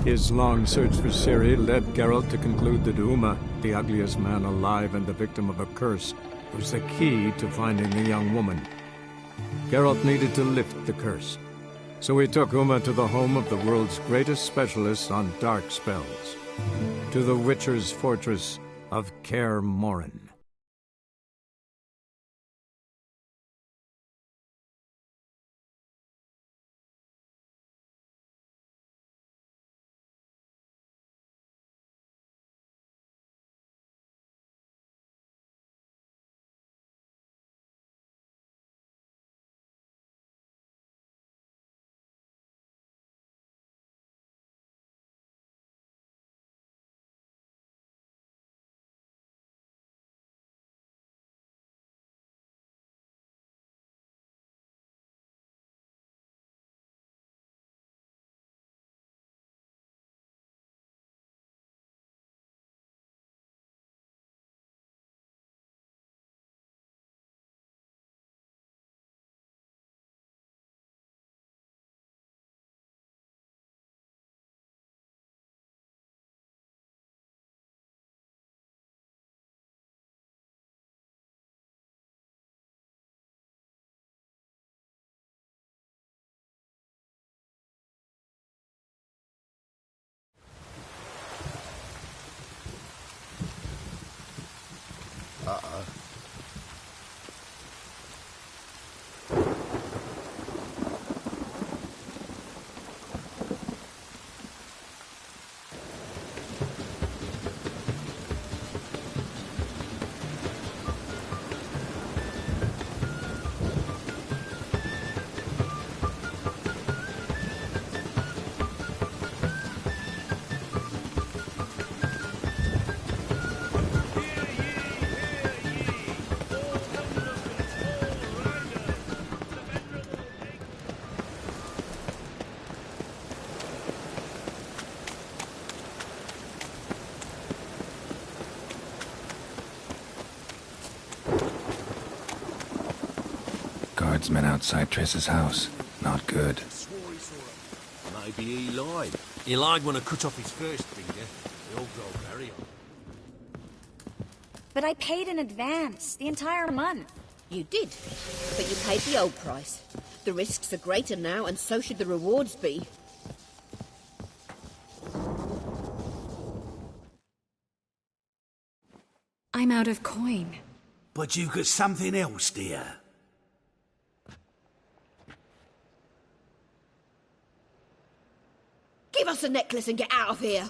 His long search for Ciri led Geralt to conclude that Uma, the ugliest man alive and the victim of a curse, was the key to finding the young woman. Geralt needed to lift the curse, so he took Uma to the home of the world's greatest specialist on dark spells, to the Witcher's fortress of Kaer Morhen. Guardsmen outside Triss's house. Not good. Maybe he lied. He lied when I cut off his first finger. The old girl carry on. But I paid in advance, the entire month. You did, but you paid the old price. The risks are greater now, and so should the rewards be. I'm out of coin. But you've got something else, dear. Give us the necklace and get out of here!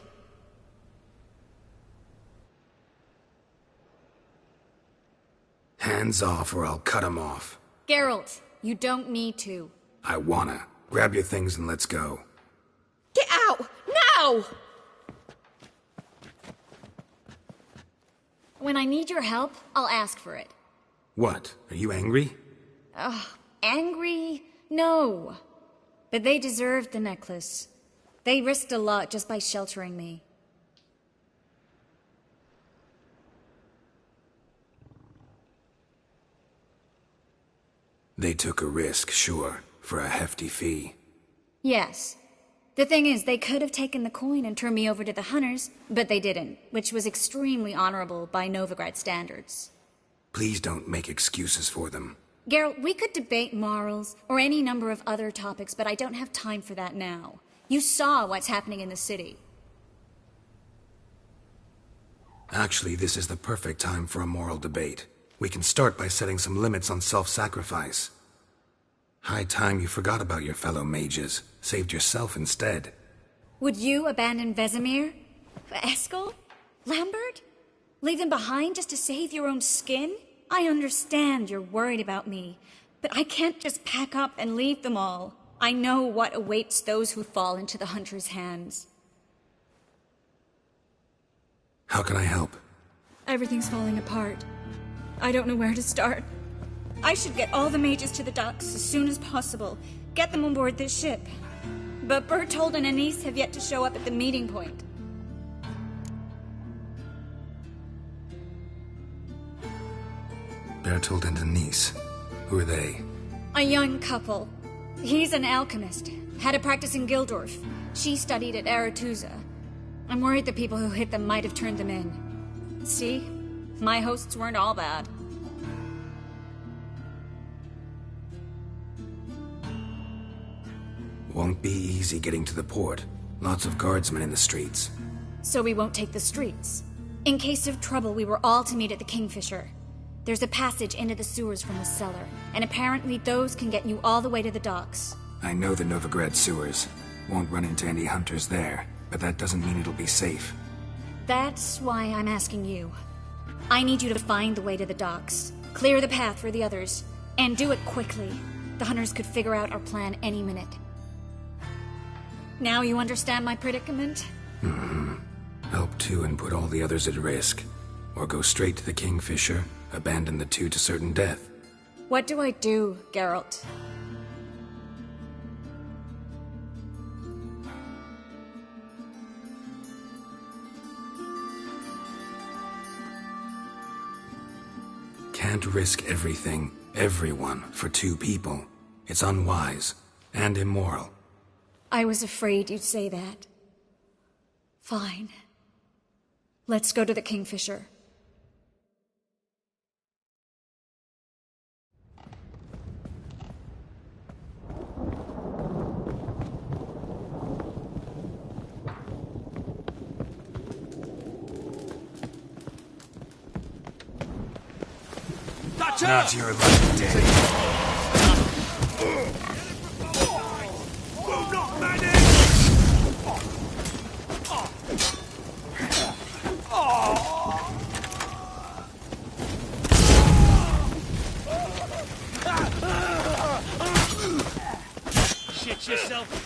Hands off or I'll cut him off. Geralt, you don't need to. I wanna. Grab your things and let's go. Get out! Now! When I need your help, I'll ask for it. What? Are you angry? Angry? No. But they deserved the necklace. They risked a lot just by sheltering me. They took a risk, sure, for a hefty fee. Yes. The thing is, they could have taken the coin and turned me over to the hunters, but they didn't, which was extremely honorable by Novigrad standards. Please don't make excuses for them. Geralt, we could debate morals, or any number of other topics, but I don't have time for that now. You saw what's happening in the city. Actually, this is the perfect time for a moral debate. We can start by setting some limits on self-sacrifice. High time you forgot about your fellow mages, saved yourself instead. Would you abandon Vesemir? Eskel? Lambert? Leave them behind just to save your own skin? I understand you're worried about me, but I can't just pack up and leave them all. I know what awaits those who fall into the Hunter's hands. How can I help? Everything's falling apart. I don't know where to start. I should get all the mages to the docks as soon as possible. Get them on board this ship. But Bertold and Anise have yet to show up at the meeting point. Bertold and Anise. Who are they? A young couple. He's an alchemist. Had a practice in Gildorf. She studied at Aretusa. I'm worried the people who hit them might have turned them in. See? My hosts weren't all bad. Won't be easy getting to the port. Lots of guardsmen in the streets. So we won't take the streets. In case of trouble, we were all to meet at the Kingfisher. There's a passage into the sewers from the cellar, and apparently those can get you all the way to the docks. I know the Novigrad sewers. Won't run into any hunters there, but that doesn't mean it'll be safe. That's why I'm asking you. I need you to find the way to the docks, clear the path for the others, and do it quickly. The hunters could figure out our plan any minute. Now you understand my predicament? Help two and put all the others at risk. Or go straight to the Kingfisher, abandon the two to certain death. What do I do, Geralt? Can't risk everything, everyone, for two people. It's unwise and immoral. I was afraid you'd say that. Fine. Let's go to the Kingfisher. Not your lucky day. Shit yourself.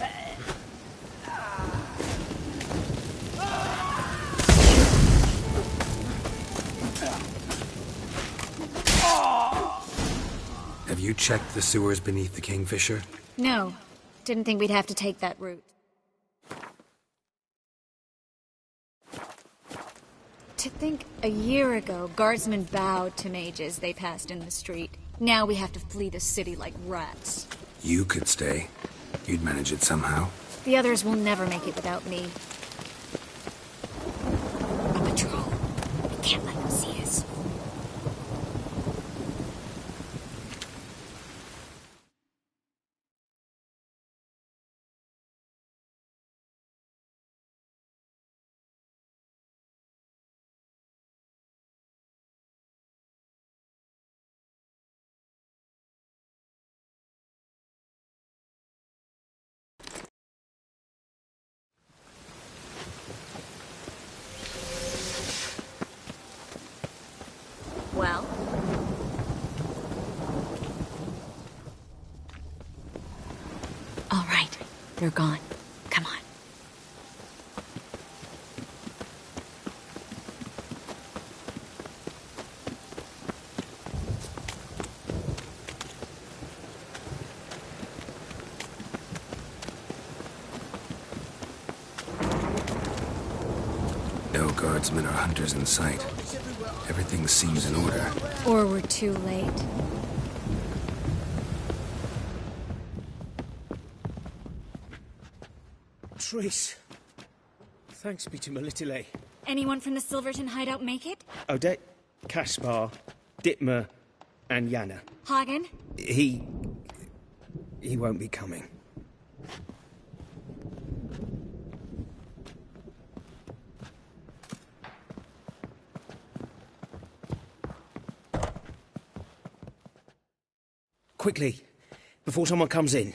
Have you checked the sewers beneath the Kingfisher? No. Didn't think we'd have to take that route. To think a year ago, guardsmen bowed to mages they passed in the street. Now we have to flee the city like rats. You could stay. You'd manage it somehow. The others will never make it without me. A patrol. We can't let them see us. Well? All right. They're gone. Come on. No guardsmen or hunters in sight. Everything seems in order. Or we're too late. Triss. Thanks be to Melitele. Anyone from the Silverton hideout make it? Odette, Caspar, Dittmer, and Yana. Hagen? He won't be coming. Quickly, before someone comes in.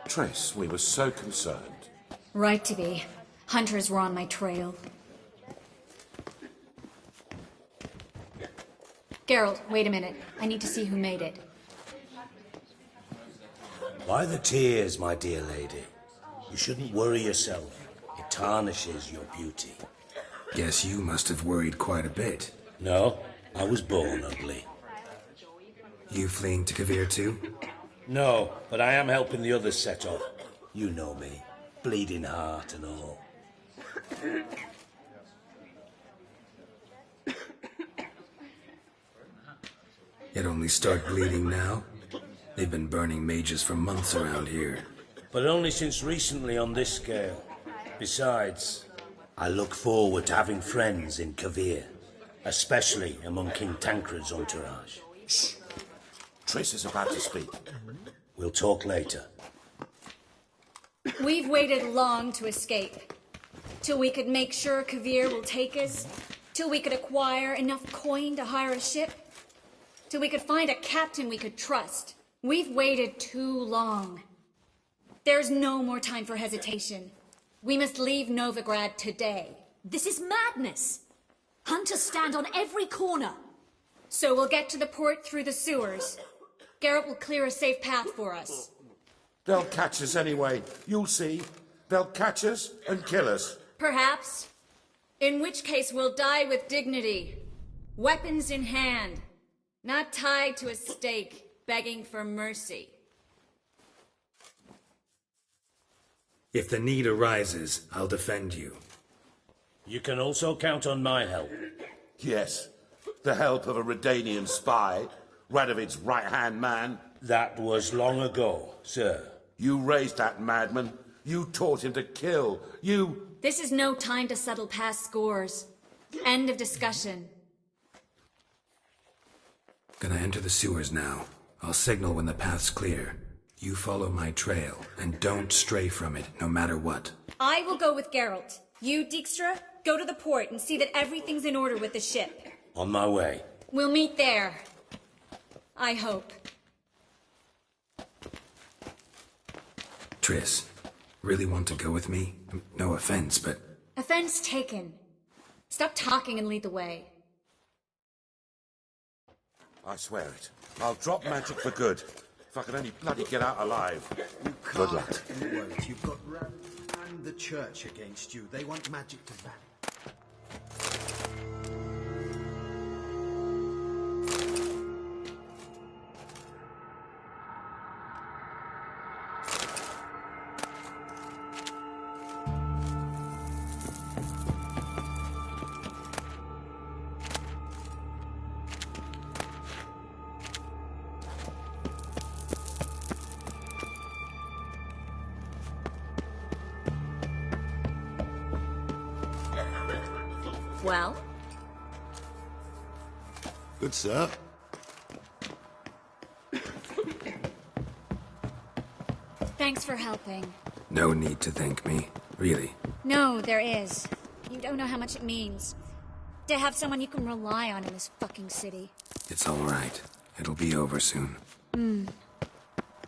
Triss, we were so concerned. Right to be. Hunters were on my trail. Geralt, wait a minute. I need to see who made it. Why the tears, my dear lady? You shouldn't worry yourself. It tarnishes your beauty. Guess you must have worried quite a bit. No, I was born ugly. You fleeing to Kavir too? No, but I am helping the others set off. You know me. Bleeding heart and all. It only start bleeding now? They've been burning mages for months around here. But only since recently on this scale. Besides, I look forward to having friends in Kavir, especially among King Tancred's entourage. Shh! Triss is about to speak. We'll talk later. We've waited long to escape. Till we could make sure Kavir will take us. Till we could acquire enough coin to hire a ship. Till we could find a captain we could trust. We've waited too long. There's no more time for hesitation. We must leave Novigrad today. This is madness. Hunters stand on every corner. So we'll get to the port through the sewers. Garrett will clear a safe path for us. They'll catch us anyway. You'll see. They'll catch us and kill us. Perhaps. In which case we'll die with dignity. Weapons in hand. Not tied to a stake, begging for mercy. If the need arises, I'll defend you. You can also count on my help. Yes. The help of a Redanian spy, Radovid's right-hand man. That was long ago, sir. You raised that madman. You taught him to kill. You... This is no time to settle past scores. End of discussion. Gonna enter the sewers now. I'll signal when the path's clear. You follow my trail, and don't stray from it, no matter what. I will go with Geralt. You, Dijkstra, go to the port and see that everything's in order with the ship. On my way. We'll meet there. I hope. Triss, really want to go with me? No offense, but... Offense taken. Stop talking and lead the way. I swear it. I'll drop magic for good. If I can only bloody get out alive. Good luck. You've got Ram and the church against you. They want magic to vanish. Well? Good, sir. Thanks for helping. No need to thank me, really. No, there is. You don't know how much it means. To have someone you can rely on in this fucking city. It's all right. It'll be over soon.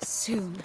Soon.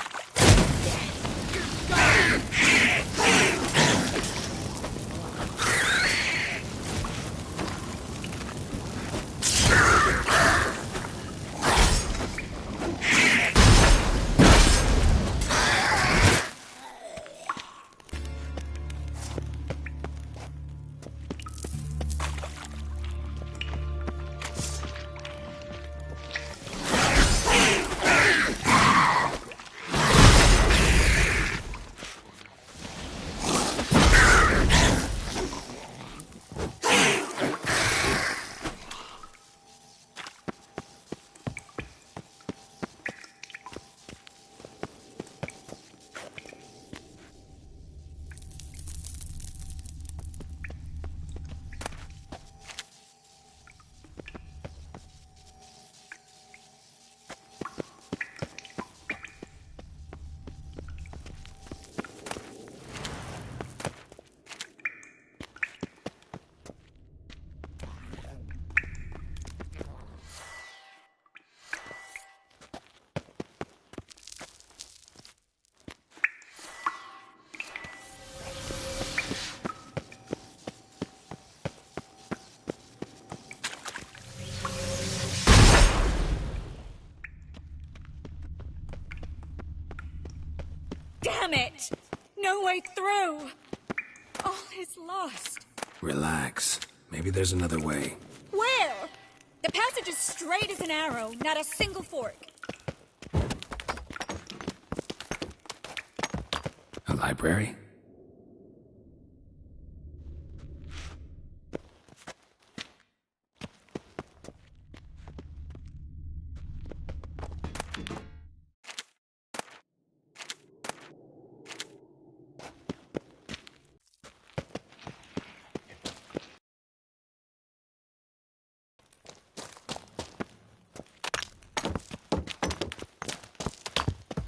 Damn it! No way through! All is lost. Relax. Maybe there's another way. Where? The passage is straight as an arrow, not a single fork. A library?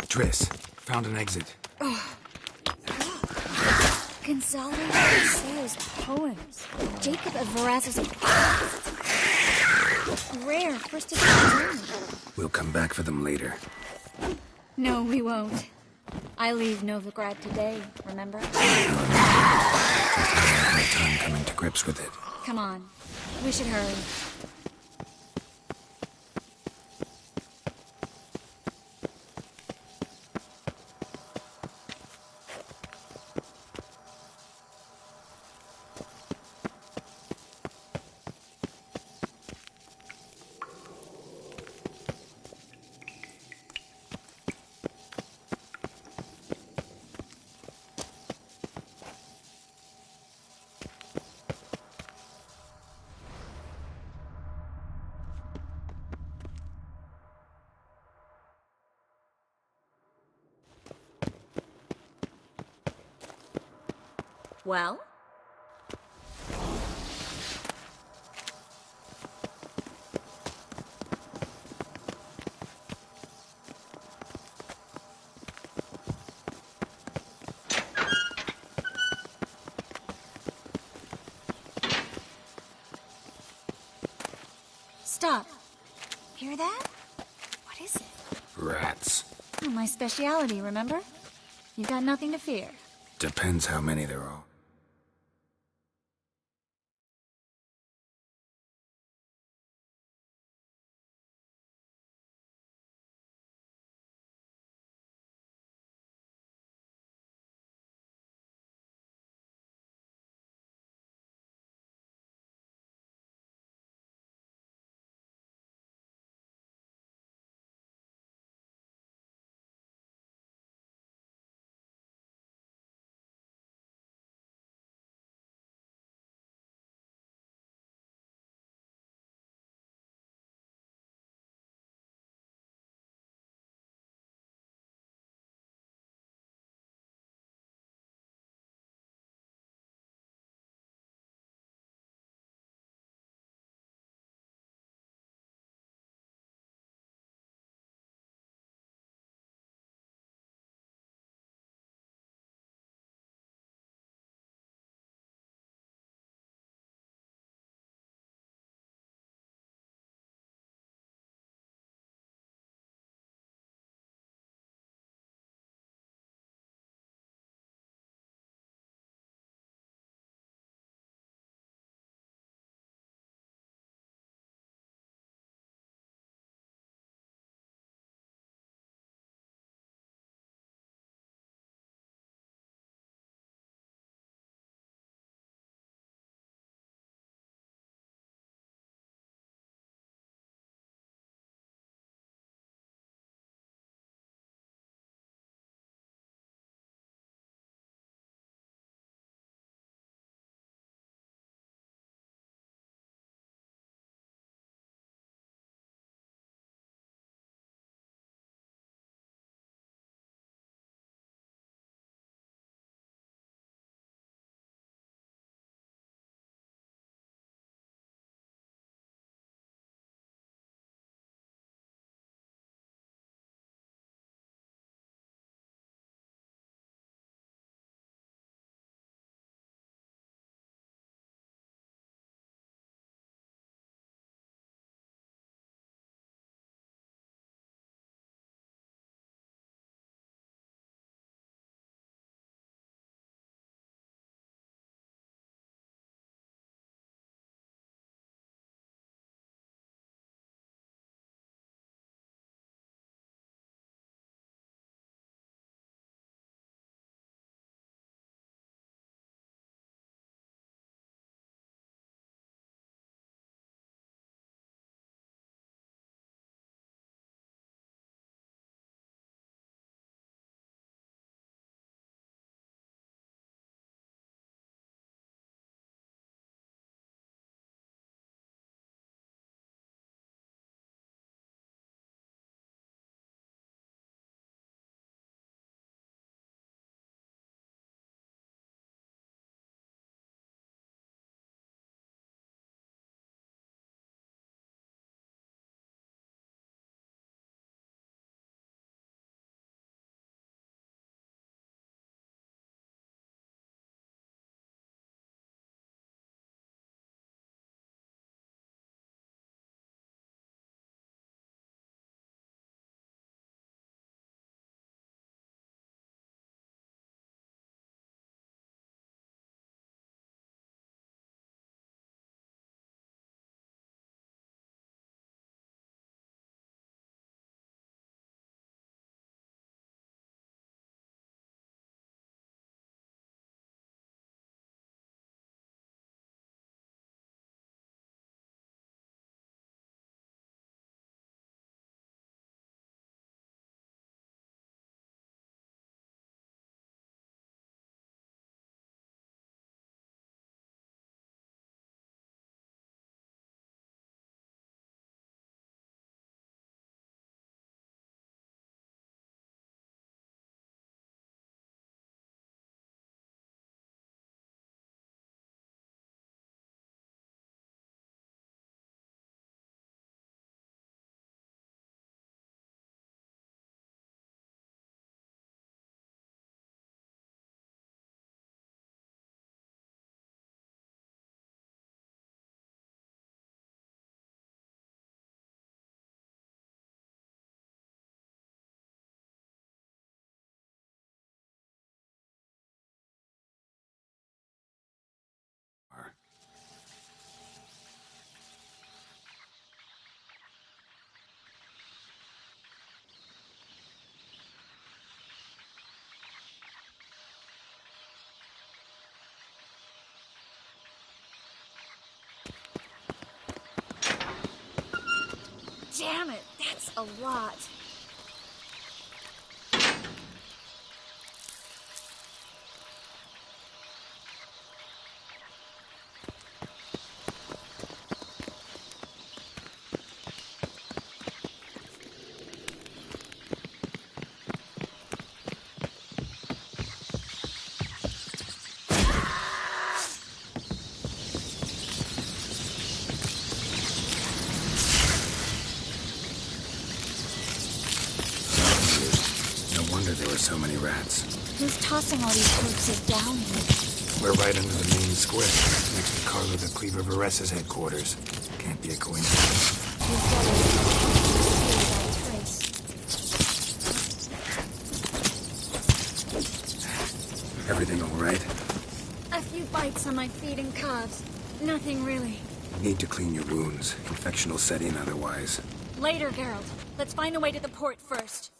Triss, found an exit. Gonzalo Rousseau's poems. Jacob of Veraz's rare first edition. We'll come back for them later. No, we won't. I leave Novigrad today, remember? Just had a hard time coming to grips with it. Come on. We should hurry. Well? Stop. Hear that? What is it? Rats. Oh, my speciality, remember? You've got nothing to fear. Depends how many there are. Damn it, that's a lot. There were so many rats. Who's tossing all these corpses down here? We're right under the main square, next to Carlo the Cleaver Vares's headquarters. Can't be a coincidence. Everything all right? A few bites on my feet and calves. Nothing really. Need to clean your wounds. Infection will set in otherwise. Later, Geralt. Let's find a way to the port first.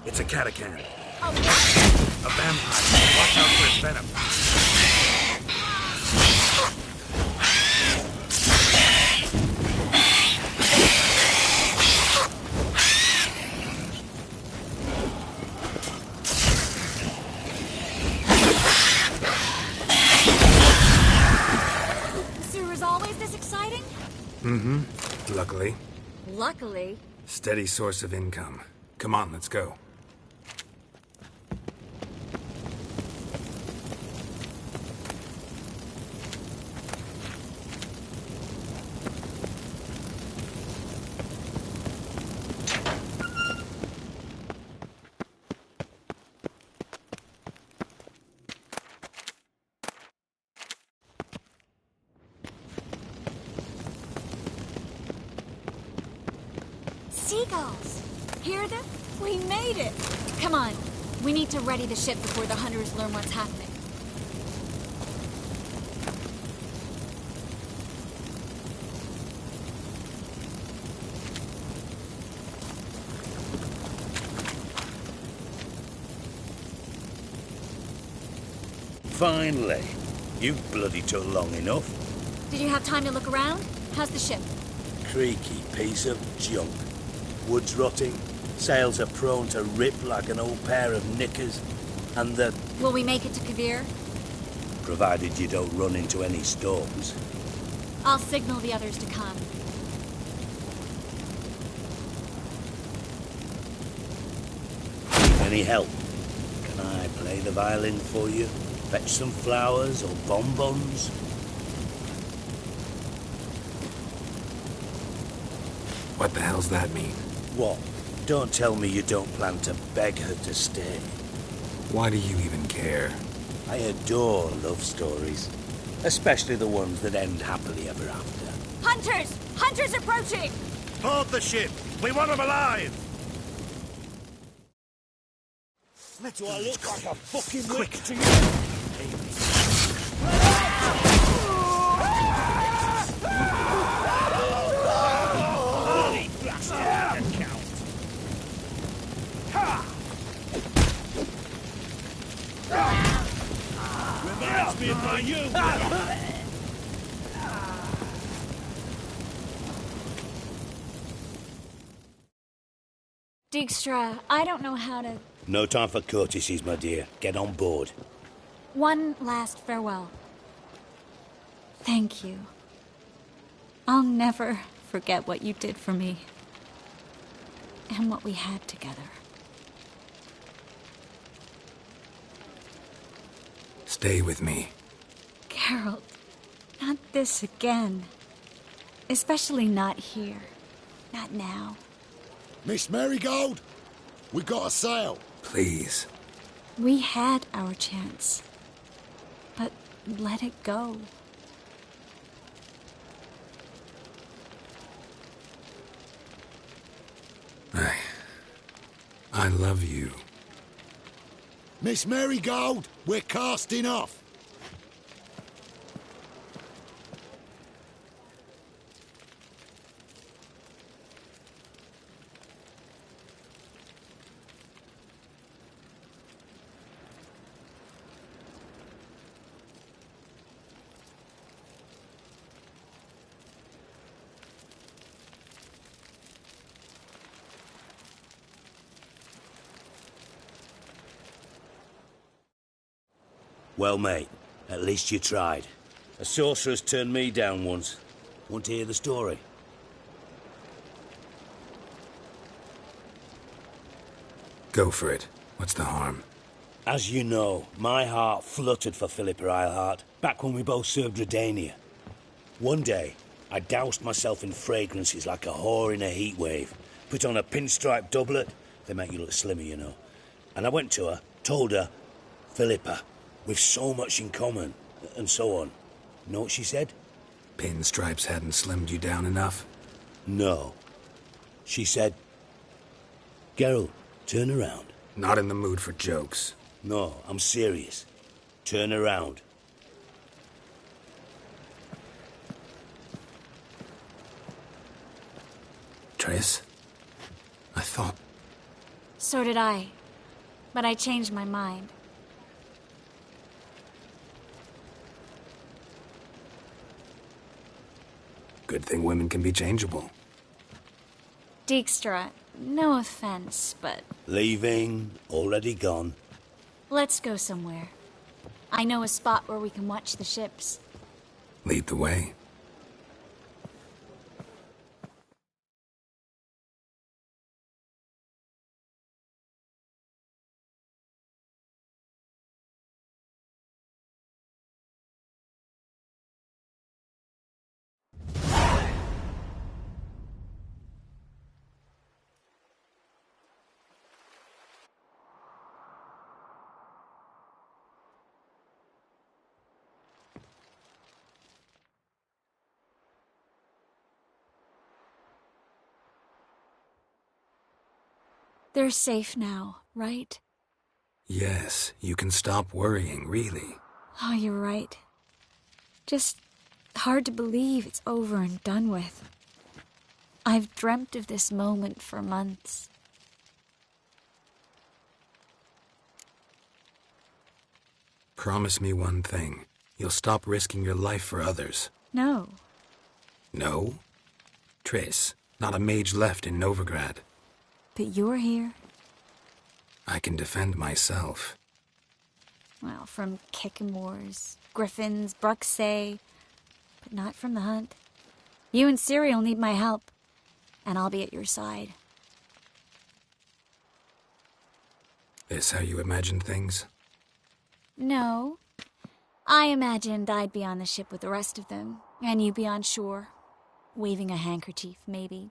It's a catachan. A vampire. Watch out for its venom. was always this exciting? Mm-hmm. Luckily. Luckily. Steady source of income. Come on, let's go. Seagulls! Hear them? We made it! Come on, we need to ready the ship before the hunters learn what's happening. Finally. You bloody took long enough. Did you have time to look around? How's the ship? Creaky piece of junk. Wood's rotting, sails are prone to rip like an old pair of knickers, and the... Will we make it to Kavir? Provided you don't run into any storms. I'll signal the others to come. Need any help? Can I play the violin for you? Fetch some flowers or bonbons? What the hell's that mean? What? Don't tell me you don't plan to beg her to stay. Why do you even care? I adore love stories. Especially the ones that end happily ever after. Hunters! Hunters approaching! Board the ship! We want them alive! Do I look like a fucking witch to you? Bloody bastard account! Reminds me of my youth! Dijkstra, I don't know how to... No time for courtesies, my dear. Get on board. One last farewell. Thank you. I'll never forget what you did for me. And what we had together. Stay with me. Geralt, not this again. Especially not here. Not now. Miss Marigold, we got a sail. Please. We had our chance. But let it go. I love you. Miss Marigold, we're casting off. Well, mate, at least you tried. A sorcerer's turned me down once. Want to hear the story? Go for it. What's the harm? As you know, my heart fluttered for Philippa Eilhart back when we both served Redania. One day, I doused myself in fragrances like a whore in a heat wave. Put on a pinstripe doublet. They make you look slimmer, you know. And I went to her, told her, Philippa, we've so much in common, and so on. Know what she said? Pinstripes hadn't slimmed you down enough? No. She said, Geralt, turn around. Not in the mood for jokes. No, I'm serious. Turn around. Triss? I thought... So did I. But I changed my mind. Good thing women can be changeable. Dijkstra, no offense, but... Leaving, already gone. Let's go somewhere. I know a spot where we can watch the ships. Lead the way. They're safe now, right? Yes, you can stop worrying, really. Oh, you're right. Just hard to believe it's over and done with. I've dreamt of this moment for months. Promise me one thing. You'll stop risking your life for others. No. No? Triss, not a mage left in Novigrad. But you're here. I can defend myself. Well, from Kickamores, Griffins, Bruxay, but not from the hunt. You and Ciri will need my help, and I'll be at your side. This how you imagined things? No. I imagined I'd be on the ship with the rest of them, and you be on shore, waving a handkerchief, maybe.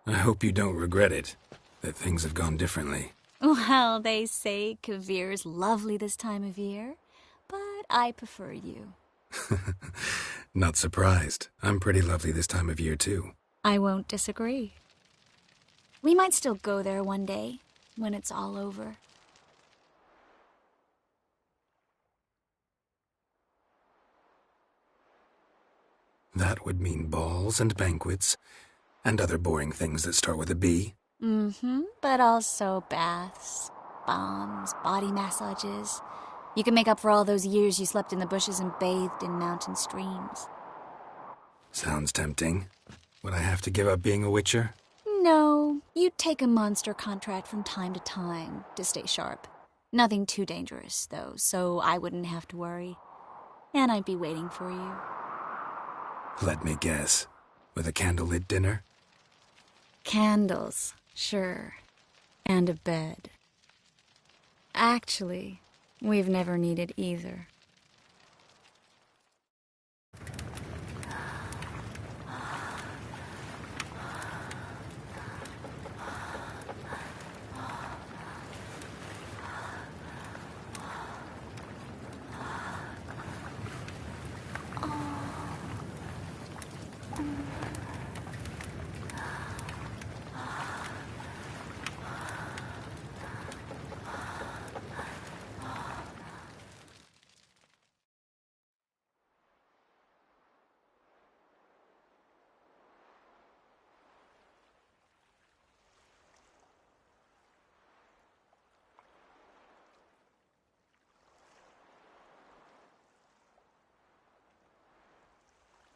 I hope you don't regret it, that things have gone differently. Well, they say Kavir's lovely this time of year, but I prefer you. Not surprised. I'm pretty lovely this time of year, too. I won't disagree. We might still go there one day, when it's all over. That would mean balls and banquets, and other boring things that start with a B. But also baths, bombs, body massages. You can make up for all those years you slept in the bushes and bathed in mountain streams. Sounds tempting. Would I have to give up being a witcher? No, you'd take a monster contract from time to time to stay sharp. Nothing too dangerous, though, so I wouldn't have to worry. And I'd be waiting for you. Let me guess. With a candlelit dinner? Candles, sure. And a bed. Actually, we've never needed either.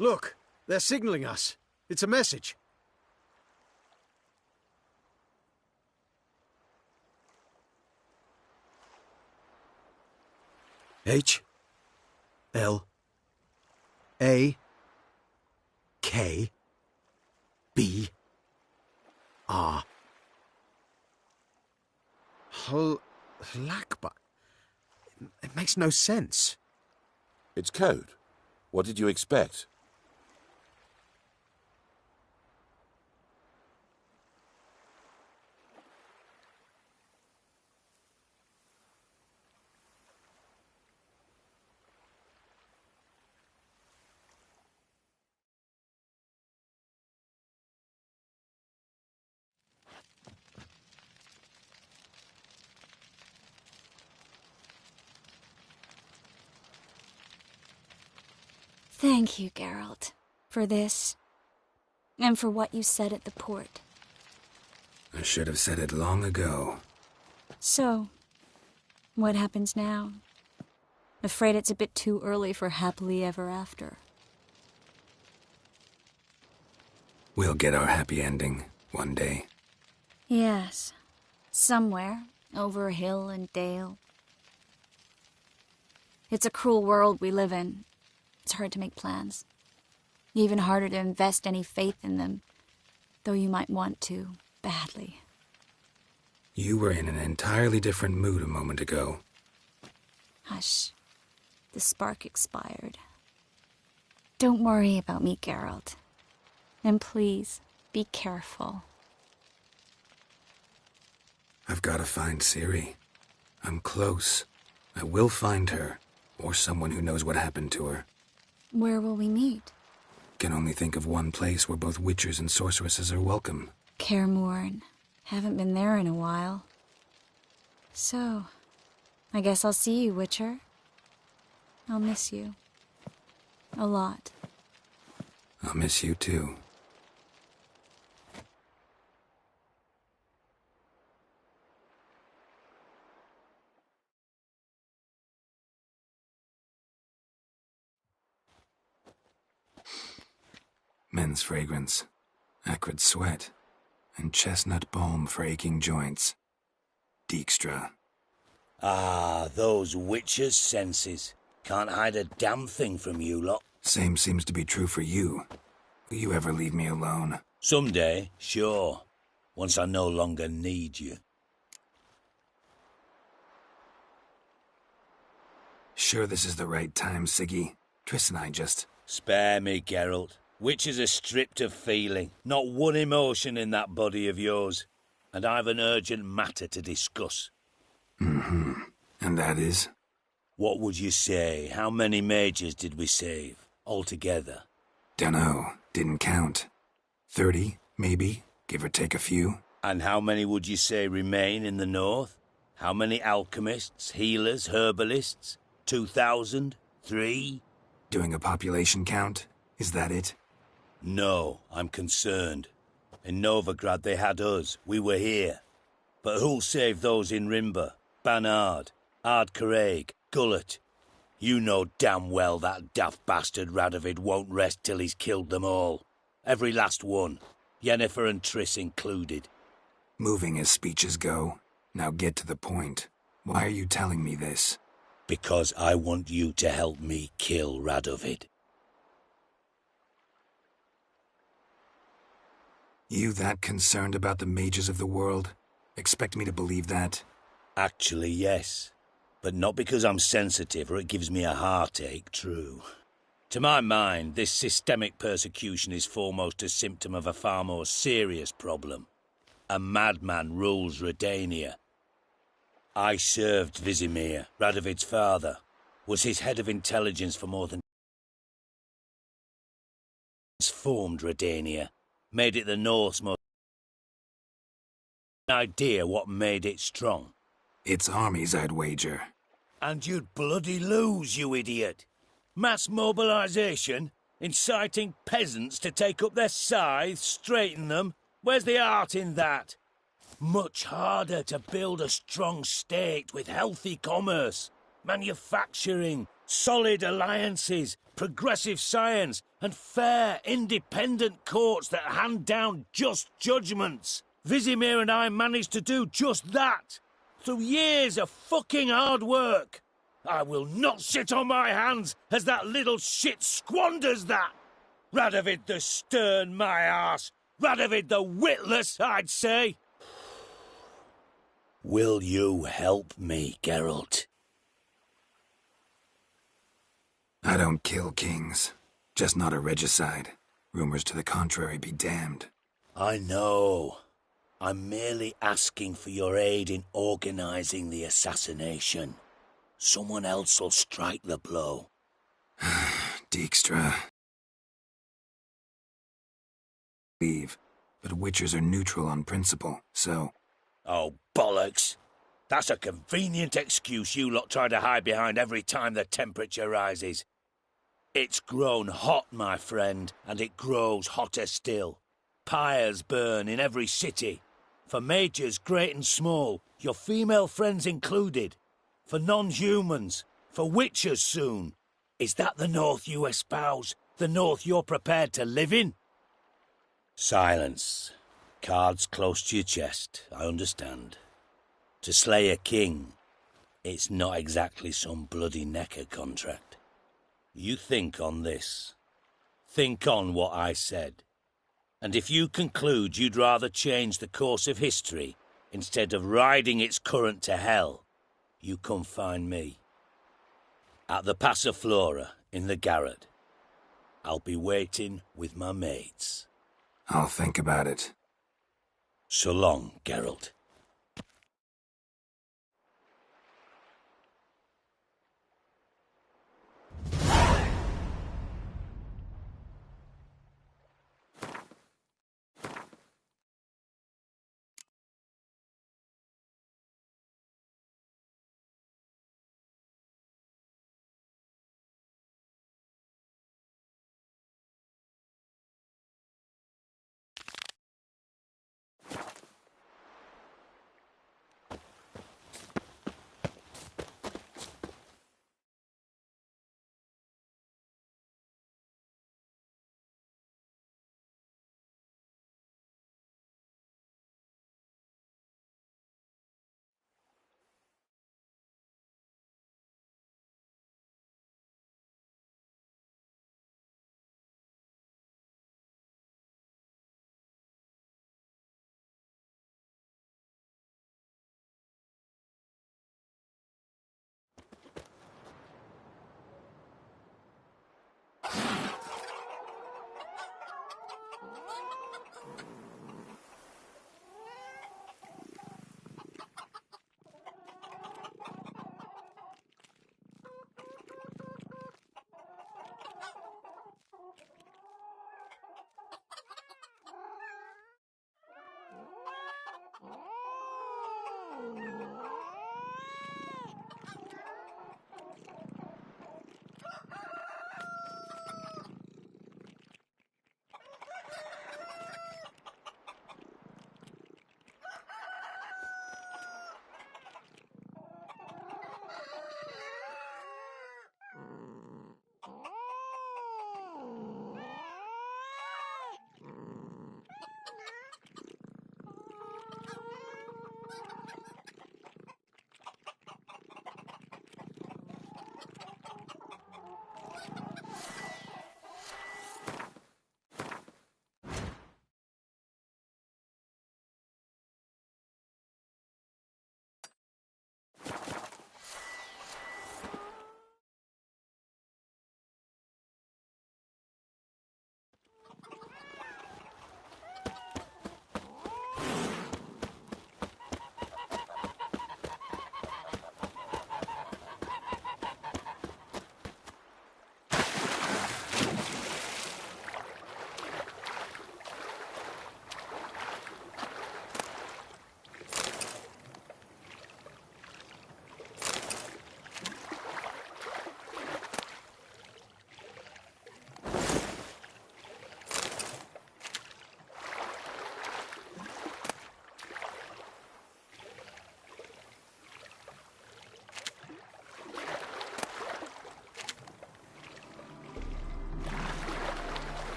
Look, they're signaling us. It's a message. H L A K B R Lakba. It makes no sense. It's code. What did you expect? Thank you, Geralt, for this, and for what you said at the port. I should have said it long ago. So, what happens now? Afraid it's a bit too early for happily ever after. We'll get our happy ending one day. Yes, somewhere, over hill and dale. It's a cruel world we live in. It's hard to make plans. Even harder to invest any faith in them, though you might want to, badly. You were in an entirely different mood a moment ago. Hush. The spark expired. Don't worry about me, Geralt. And please, be careful. I've got to find Ciri. I'm close. I will find her, or someone who knows what happened to her. Where will we meet? Can only think of one place where both witchers and sorceresses are welcome. Kaer Morhen, Haven't been there in a while. So, I guess I'll see you, Witcher. I'll miss you. A lot. I'll miss you too. Men's fragrance, acrid sweat, and chestnut balm for aching joints. Dijkstra. Ah, those witches' senses. Can't hide a damn thing from you lot. Same seems to be true for you. Will you ever leave me alone? Someday, sure. Once I no longer need you. Sure this is the right time, Siggy? Triss and I just... Spare me, Geralt. Witches are stripped of feeling. Not one emotion in that body of yours. And I've an urgent matter to discuss. Mm-hmm. And that is? What would you say? How many mages did we save, altogether? Dunno. Didn't count. 30, maybe, give or take a few. And how many would you say remain in the north? How many alchemists, healers, herbalists? 2,000? 3? Doing a population count? Is that it? No, I'm concerned. In Novigrad they had us. We were here. But who'll save those in Rimba? Banard, Ardcaraig, Gullet? You know damn well that daft bastard Radovid won't rest till he's killed them all. Every last one. Yennefer and Triss included. Moving as speeches go. Now get to the point. Why are you telling me this? Because I want you to help me kill Radovid. You that concerned about the mages of the world? Expect me to believe that? Actually, yes. But not because I'm sensitive or it gives me a heartache, true. To my mind, this systemic persecution is foremost a symptom of a far more serious problem. A madman rules Redania. I served Vizimir, Radovid's father, was his head of intelligence for more than... transformed Redania, made it the North's most... idea what made it strong. Its armies, I'd wager. And you'd bloody lose, you idiot. Mass mobilization, inciting peasants to take up their scythes, straighten them. Where's the art in that? Much harder to build a strong state with healthy commerce, manufacturing, solid alliances, progressive science, and fair, independent courts that hand down just judgments. Vizimir and I managed to do just that. Through years of fucking hard work. I will not sit on my hands as that little shit squanders that. Radovid the stern, my arse. Radovid the witless, I'd say. Will you help me, Geralt? I don't kill kings. Just not a regicide. Rumors to the contrary be damned. I know. I'm merely asking for your aid in organizing the assassination. Someone else will strike the blow. Dijkstra. Leave, but witchers are neutral on principle, so... Oh, bollocks. That's a convenient excuse you lot try to hide behind every time the temperature rises. It's grown hot, my friend, and it grows hotter still. Pyres burn in every city. For mages great and small, your female friends included. For non-humans, for witchers soon. Is that the North you espouse? The North you're prepared to live in? Silence. Cards close to your chest, I understand. To slay a king, it's not exactly some bloody necker contract. You think on this. Think on what I said. And if you conclude you'd rather change the course of history instead of riding its current to hell, you come find me. At the Passiflora in the garret. I'll be waiting with my mates. I'll think about it. So long, Geralt.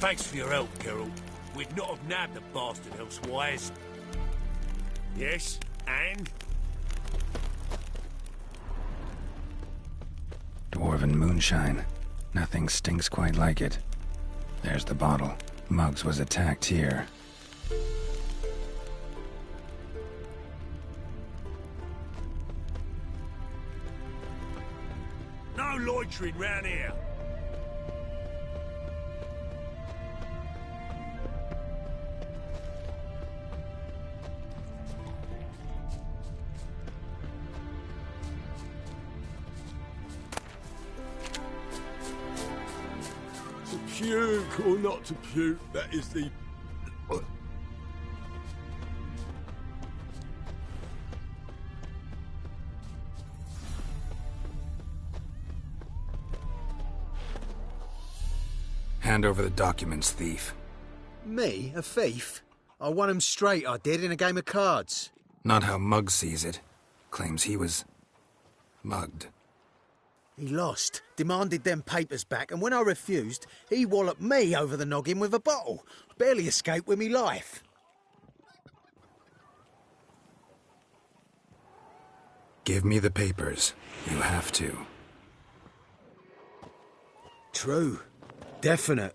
Thanks for your help, Geralt. We'd not have nabbed the bastard elsewise. Yes, and? Dwarven moonshine. Nothing stinks quite like it. There's the bottle. Muggs was attacked here. No loitering round here. To puke or not to puke, that is the... Hand over the documents, thief. Me? A thief? I won him straight, I did, in a game of cards. Not how Muggs sees it. Claims he was... mugged. He lost, demanded them papers back, and when I refused, he walloped me over the noggin with a bottle. Barely escaped with me life. Give me the papers. You have to. True. Definite.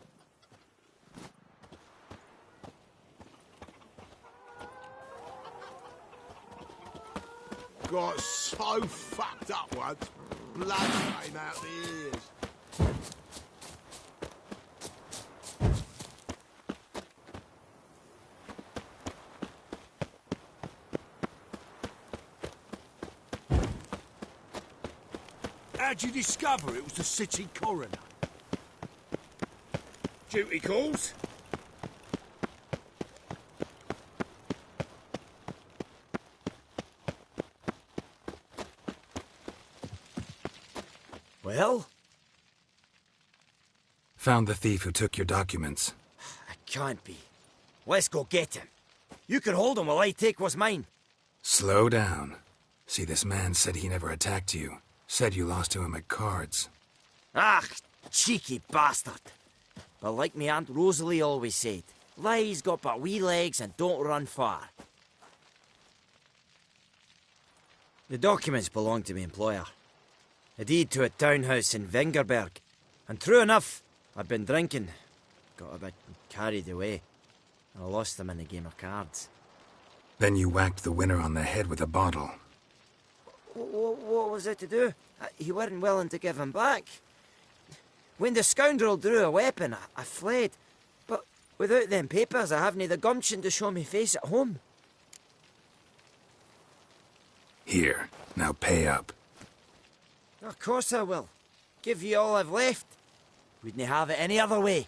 Got so fucked up once, blood came out the ears. How'd you discover it was the city coroner? Duty calls? Well? Found the thief who took your documents. It can't be. Let's go get him. You can hold him while I take what's mine. Slow down. See, this man said he never attacked you. Said you lost to him at cards. Ah, cheeky bastard. But like me Aunt Rosalie always said, lies got but wee legs and don't run far. The documents belong to my employer. A deed to a townhouse in Vengerberg. And true enough, I'd been drinking. Got a bit carried away. And I lost them in a game of cards. Then you whacked the winner on the head with a bottle. What was it to do? He weren't willing to give him back. When the scoundrel drew a weapon, I fled. But without them papers, I haven't the gumption to show me face at home. Here, now pay up. Of course I will. Give you all I've left. Wouldn't have it any other way.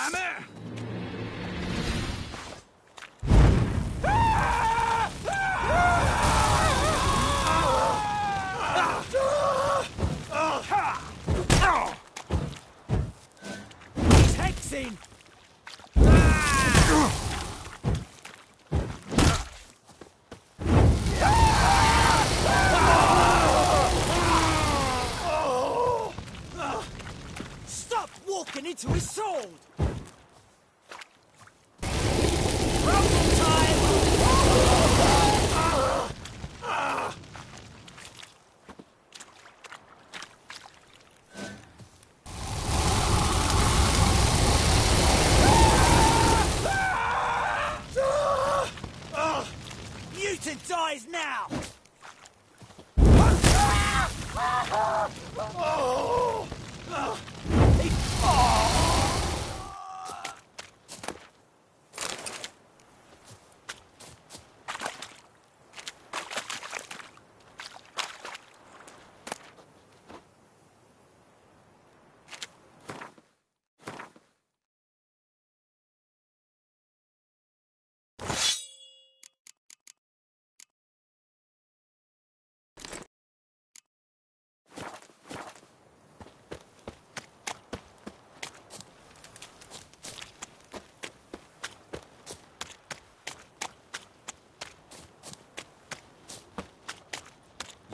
damn it! He's hexing! Stop walking into his sword! Rumble time! Mutant dies now!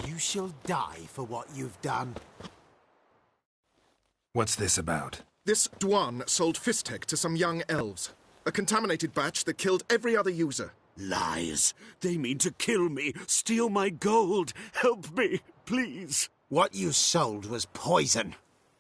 You shall die for what you've done. What's this about? This Dwan sold Fistek to some young elves. A contaminated batch that killed every other user. Lies. They mean to kill me, steal my gold. Help me, please. What you sold was poison.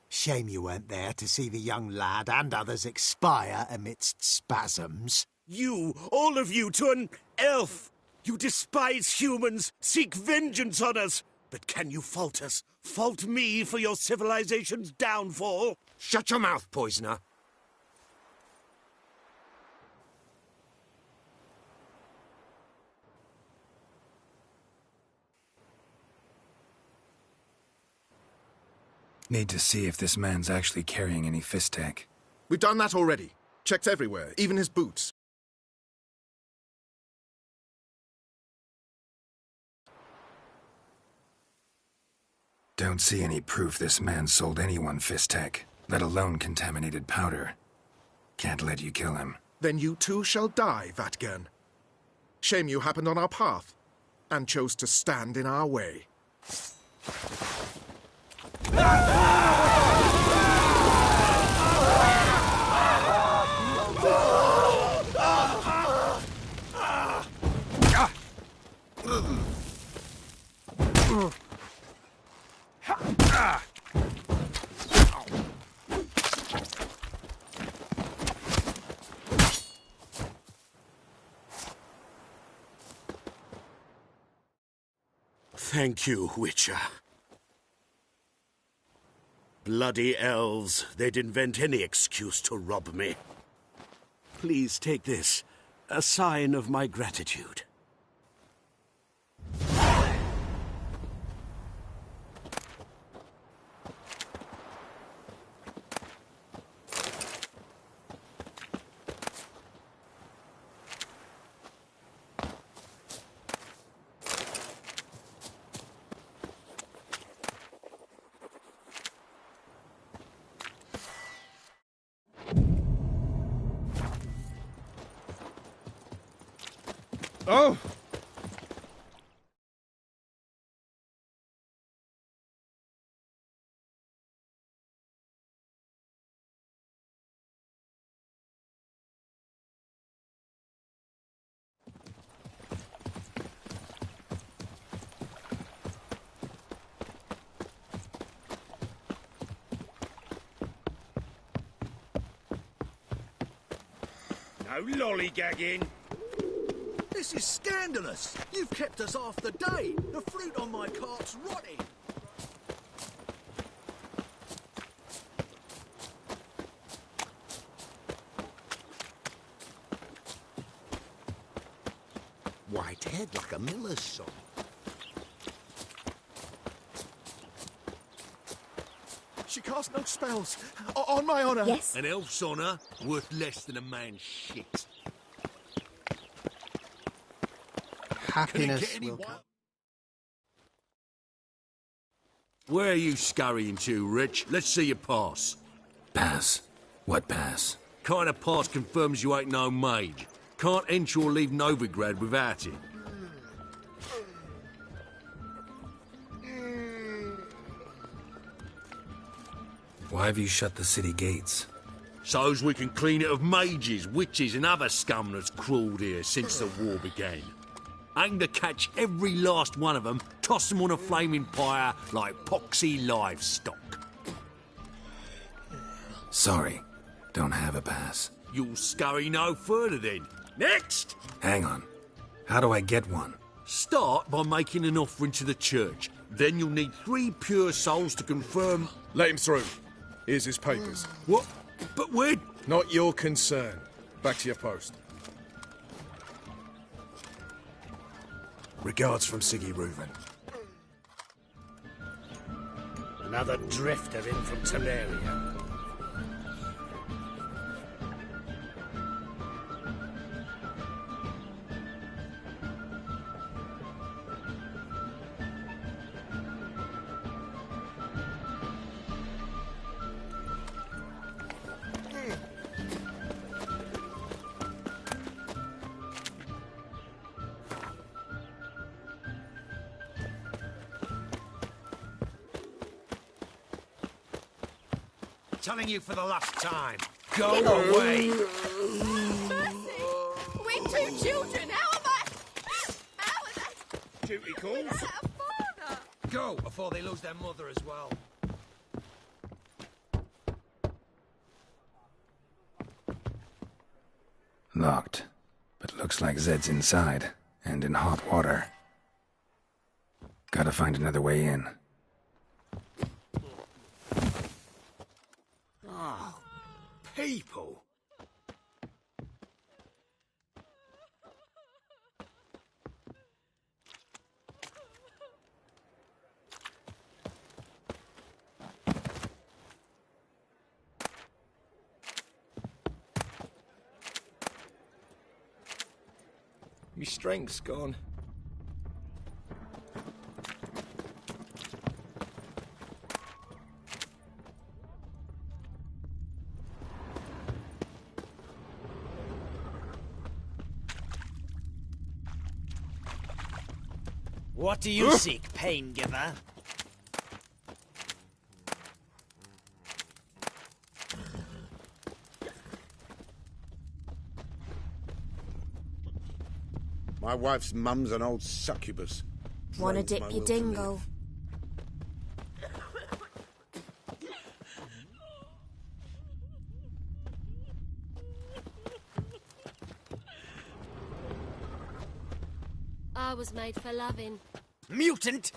Shame you weren't there to see the young lad and others expire amidst spasms. You, all of you, to an elf. You despise humans, seek vengeance on us. But can you fault us? Fault me for your civilization's downfall? Shut your mouth, poisoner. Need to see if this man's actually carrying any Fistek. We've done that already. Checked everywhere, even his boots. Don't see any proof this man sold anyone Fistek, let alone contaminated powder. Can't let you kill him. Then you too shall die, Vatgern. Shame you happened on our path, and chose to stand in our way. Thank you, Witcher. Bloody elves. They'd invent any excuse to rob me. Please take this. A sign of my gratitude. Oh! No lollygagging. This is scandalous. You've kept us half the day. The fruit on my cart's rotting. White head like a miller's son. She cast no spells. On my honour. Yes? An elf's honour worth less than a man's shit. Happiness will come. Where are you scurrying to, Rich? Let's see your pass. Pass? What pass? Kind of pass confirms you ain't no mage. Can't enter or leave Novigrad without it. Why have you shut the city gates? So's we can clean it of mages, witches and other scum that's crawled here since the war began. Aim to catch every last one of them, toss them on a flaming pyre like poxy livestock. Sorry, don't have a pass. You'll scurry no further then. Next! Hang on. How do I get one? Start by making an offering to the church. Then you'll need 3 pure souls to confirm... Let him through. Here's his papers. What? But where... Not your concern. Back to your post. Regards from Siggy Reuven. Another drifter in from Teleria. Telling you for the last time. Go away! We're 2 children. How am I? Duty calls. Go before they lose their mother as well. Locked. But looks like Zed's inside, and in hot water. Gotta find another way in. Oh, people! My strength's gone. What do you seek, pain giver? My wife's mum's an old succubus. Wanna Drains my dip your will to dingle? live. I was made for loving. Mutant!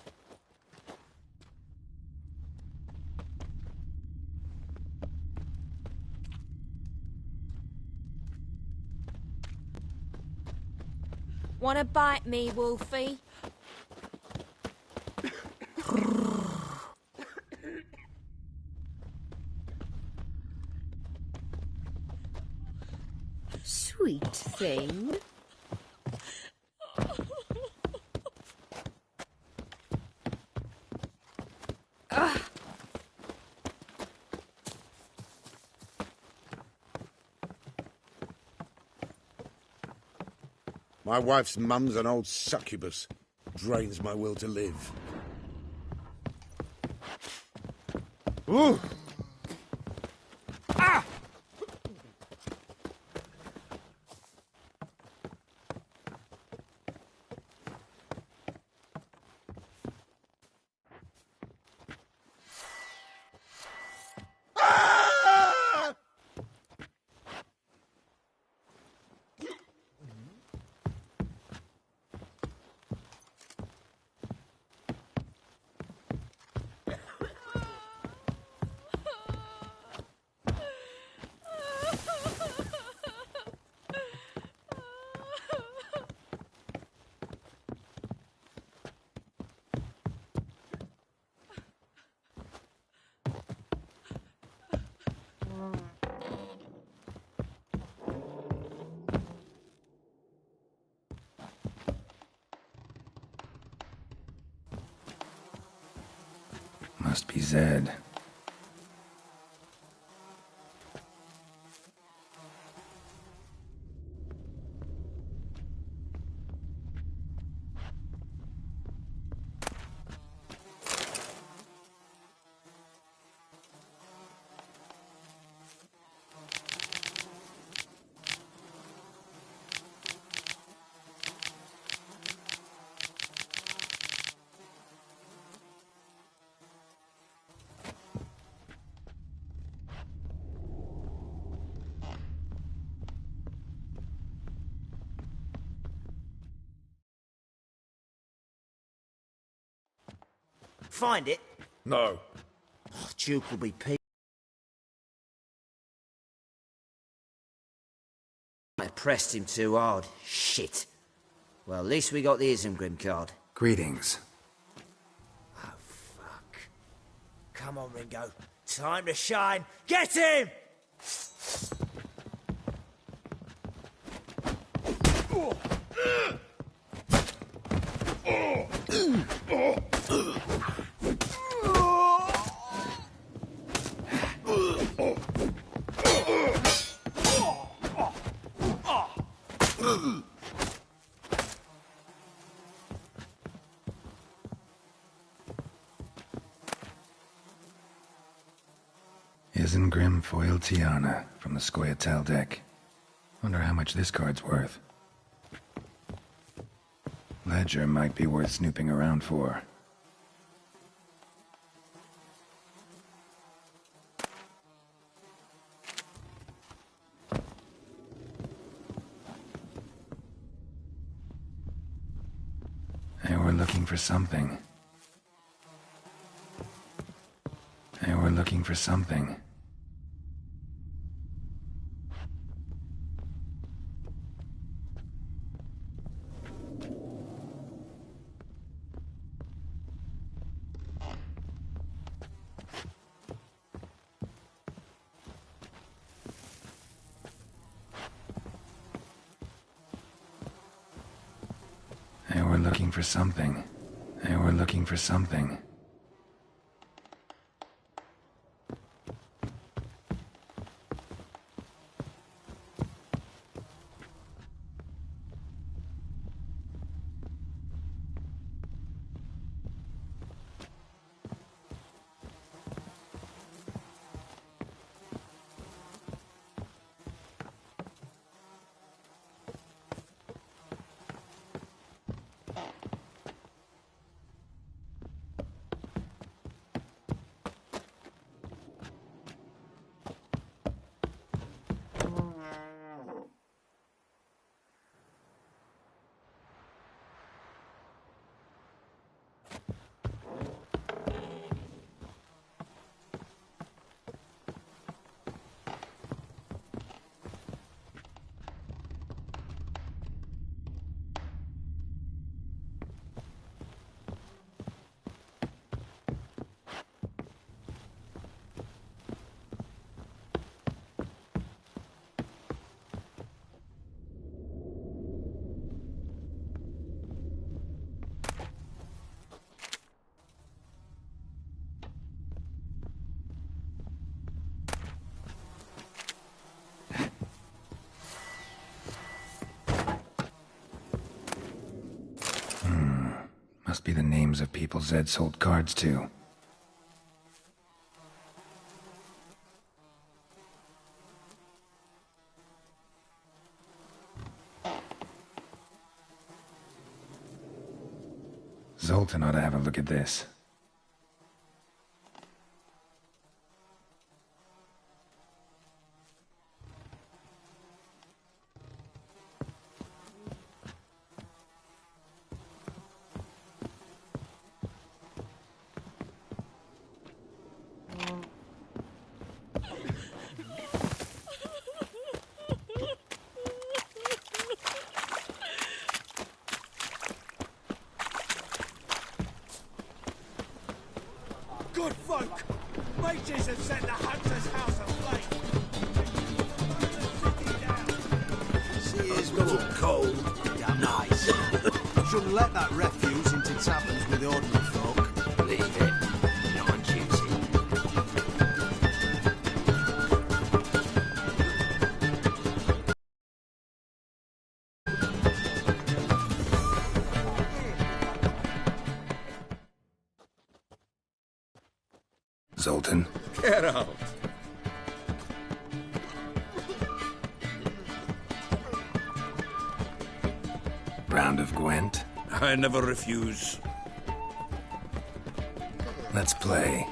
Wanna bite me, Wolfie? Sweet thing. My wife's mum's an old succubus. Drains my will to live. Ooh! Ah! Must be Zed. Find it? No. Oh, Duke will be peeved. I pressed him too hard. Shit. Well, at least we got the Isengrim card. Greetings. Oh, fuck. Come on, Ringo. Time to shine. Get him! Isengrim foiled Tiana from the Scoia'tael deck. Wonder how much this card's worth. Ledger might be worth snooping around for. They were looking for something. They were looking for something. They were looking for something. They were looking for something. Must be the names of people Zed sold cards to. Zoltan ought to have a look at this. Good folk! Mages have set the hunter's house aflame! Sea is good. Cold. Damn nice. Shouldn't let that refuse into taverns with ordinary folk. Leave it. Not on duty. Zoltan? Get out! Round of Gwent? I never refuse. Let's play.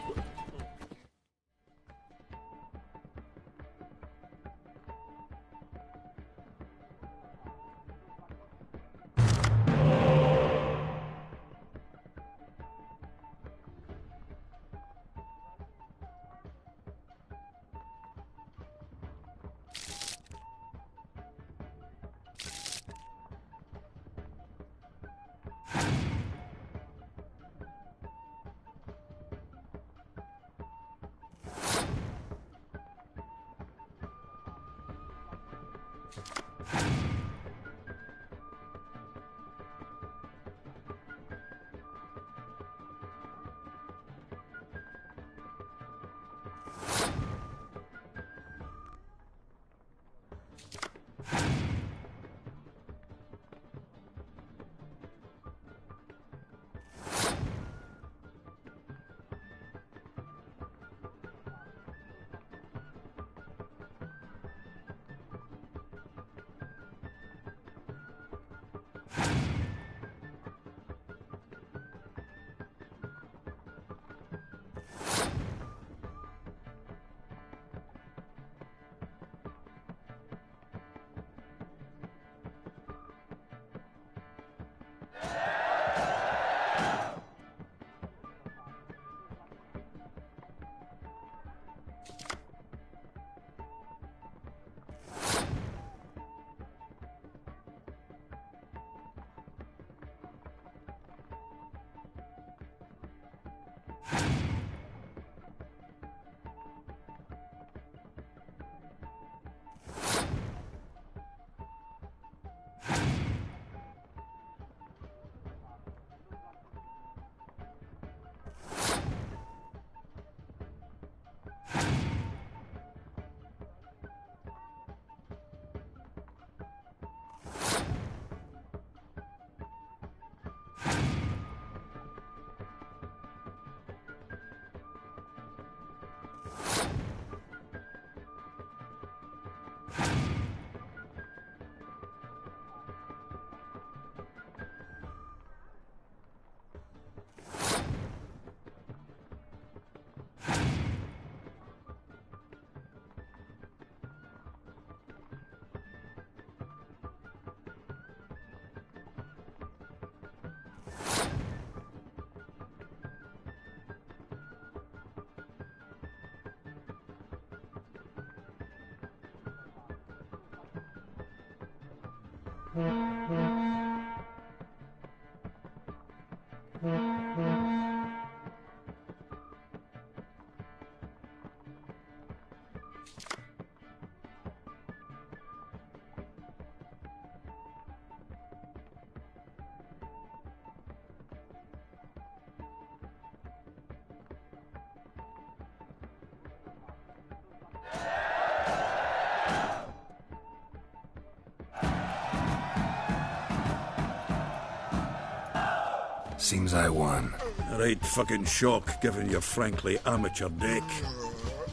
Seems I won. Right fucking shock, given your frankly amateur deck.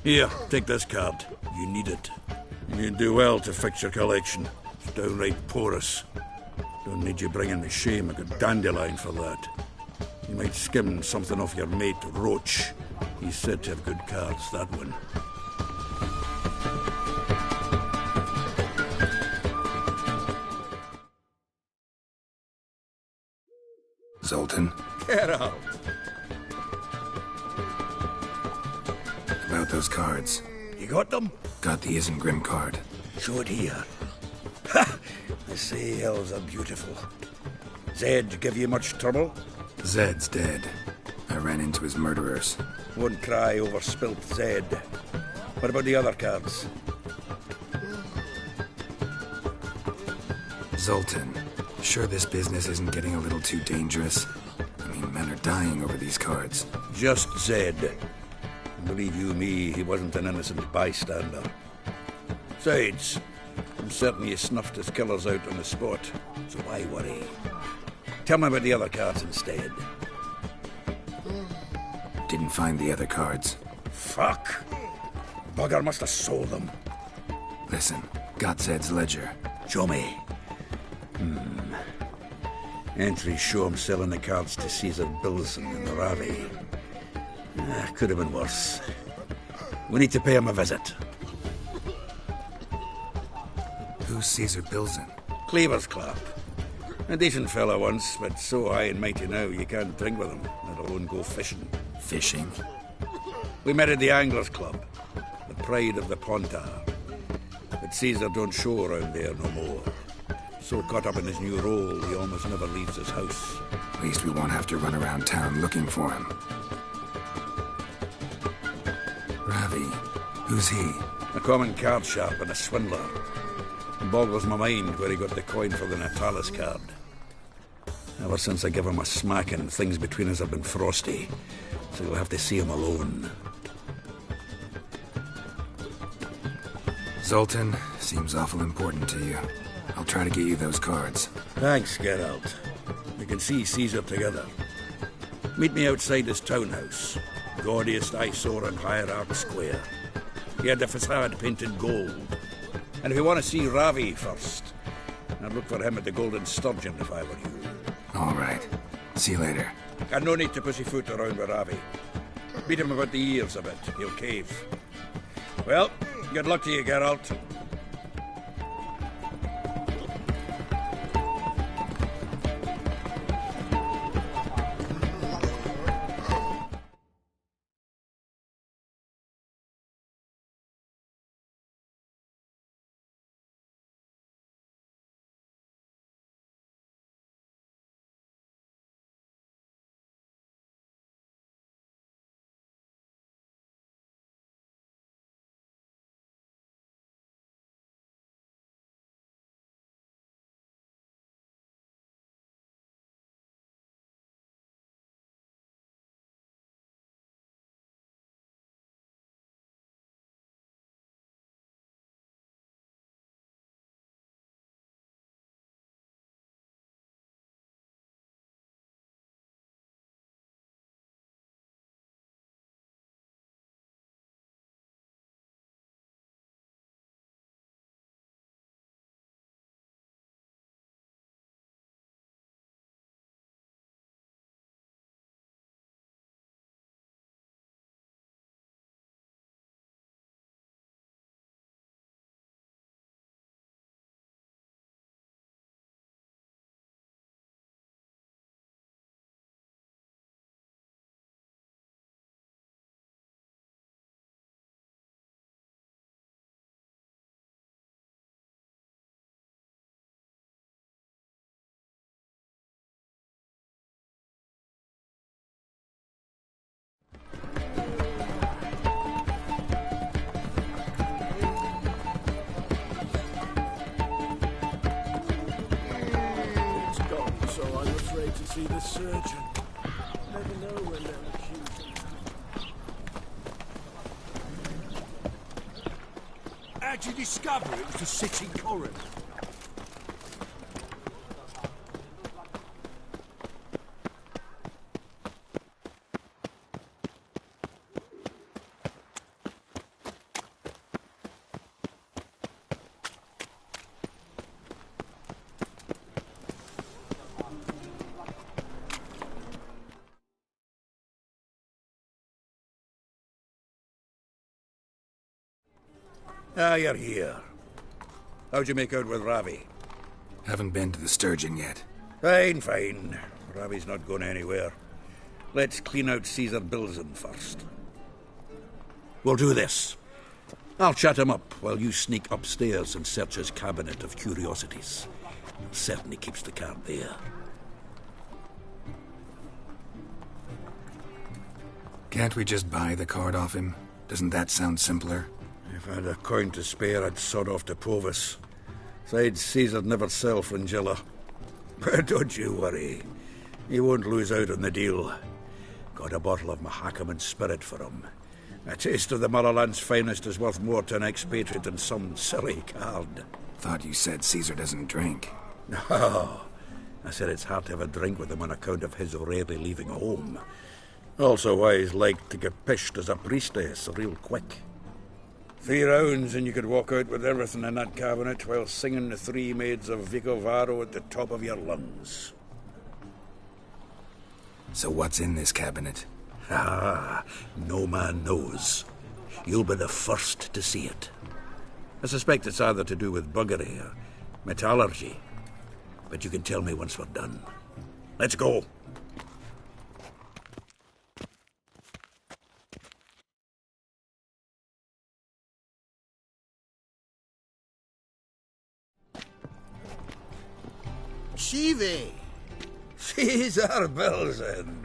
Here, take this card. You need it. You do well to fix your collection. It's downright porous. Don't need you bringing me shame. I got dandelion for that. You might skim something off your mate, Roach. He's said to have good cards, that one. Zoltan? Get out! About those cards. You got them? Got the Isengrim card. Show it here. Ha! The sea hills are beautiful. Zed give you much trouble? Zed's dead. I ran into his murderers. Won't cry over spilt Zed. What about the other cards? Zoltan, sure this business isn't getting a little too dangerous? I mean, men are dying over these cards. Just Zed. Believe you me, he wasn't an innocent bystander. Besides, I'm certain he snuffed his killers out on the spot, so why worry? Tell me about the other cards instead. Didn't find the other cards. Fuck! Bugger must have sold them. Listen, got Zed's ledger. Show me. Entries show him selling the cards to Caesar Bilson and Ravi. Could have been worse. We need to pay him a visit. Who's Caesar Bilson? Cleaver's Club. A decent fellow once, but so high and mighty now you can't drink with him, let alone go fishing. Fishing? We met at the Anglers Club, the pride of the Pontar. But Caesar don't show around there no more. So caught up in his new role, he almost never leaves his house. At least we won't have to run around town looking for him. Ravi, who's he? A common card sharp and a swindler. It boggles my mind where he got the coin for the Natalis card. Ever since I gave him a smacking, things between us have been frosty. So you'll have to see him alone. Zoltan, seems awful important to you. I'll try to get you those cards. Thanks, Geralt. We can see Caesar together. Meet me outside his townhouse. Gaudiest eyesore in Hierarch Square. He had the facade painted gold. And if you want to see Ravi first, I'd look for him at the Golden Sturgeon if I were you. All right. See you later. And no need to pussyfoot around with Ravi. Beat him about the ears a bit. He'll cave. Well, good luck to you, Geralt. To see the surgeon. Never know when they'll accuse him. How'd you discover it was the sitting coroner? Ah, you're here. How'd you make out with Ravi? Haven't been to the Sturgeon yet. Fine, fine. Ravi's not going anywhere. Let's clean out Caesar Bilson first. We'll do this. I'll chat him up while you sneak upstairs and search his cabinet of curiosities. Certainly keeps the card there. Can't we just buy the card off him? Doesn't that sound simpler? If I had a coin to spare, I'd sod off to Provis. Besides, Caesar'd never sell Fringilla. But don't you worry. He won't lose out on the deal. Got a bottle of Mahakaman spirit for him. A taste of the motherland's finest is worth more to an expatriate than some silly card. Thought you said Caesar doesn't drink. No. I said it's hard to have a drink with him on account of his rarely leaving home. Also why he's like to get pished as a priestess real quick. 3 rounds and you could walk out with everything in that cabinet while singing the 3 Maids of Vicovaro at the top of your lungs. So what's in this cabinet? Ah, no man knows. You'll be the first to see it. I suspect it's either to do with buggery or metallurgy. But you can tell me once we're done. Let's go. Živé! Caesar Belzen.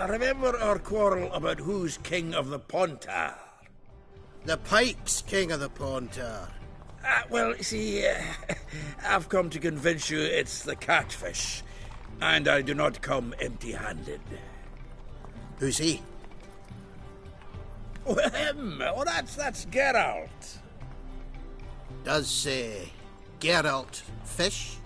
Remember our quarrel about who's king of the Pontar? The Pike's king of the Pontar. Well, see, I've come to convince you it's the catfish, and I do not come empty-handed. Who's he? Well, him. Oh, that's Geralt. Does, Geralt fish?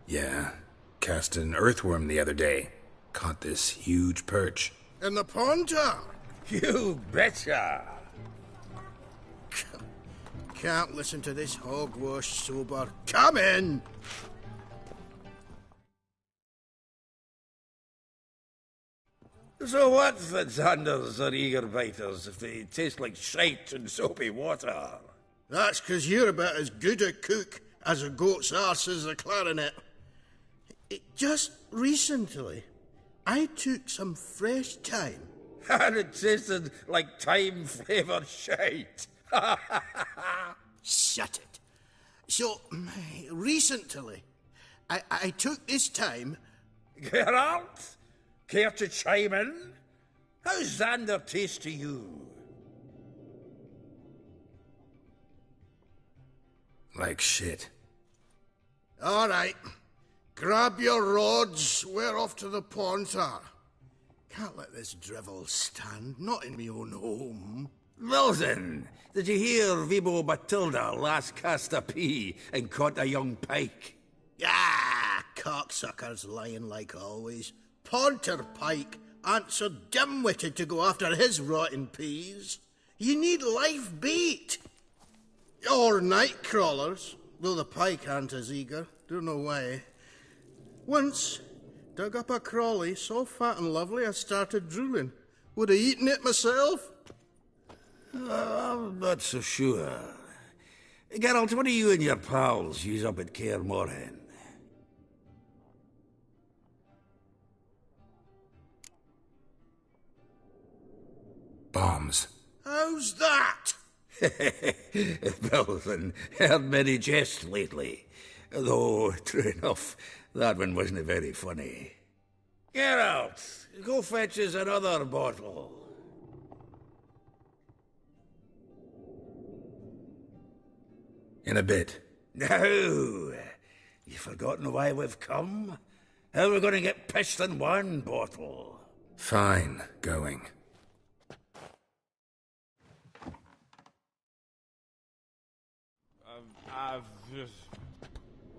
Yeah, cast an earthworm the other day. Caught this huge perch. In the Pontar? You betcha! Can't listen to this hogwash sober. Come in! So what if the Xanders are eager biters if they taste like shite and soapy water? That's 'cause you're about as good a cook as a goat's arse is a clarinet. Just recently, I took some fresh thyme. And it tasted like thyme-flavoured shite. Shut it. So, recently, I took this thyme... Geralt? Care to chime in? How's Xander taste to you? Like shit. All right. Grab your rods. We're off to the Pontar. Can't let this drivel stand. Not in me own home. Wilson, did you hear Vibo Batilda last cast a pea and caught a young pike? Ah, cocksuckers lying like always. Pontar pike aren't so dim-witted to go after his rotten peas. You need live bait. Or night crawlers, though the pike aren't as eager. Don't know why. Once, dug up a crawly so fat and lovely I started drooling. Would have eaten it myself. I'm not so sure. Geralt, what do you and your pals use up at Kaer Morhen? Bombs. How's that? Belson, heard many jests lately. Though, true enough, that one wasn't very funny. Geralt, go fetch us another bottle. In a bit. Now, you forgotten why we've come? How are we going to get pissed in one bottle? Fine, going. I've just...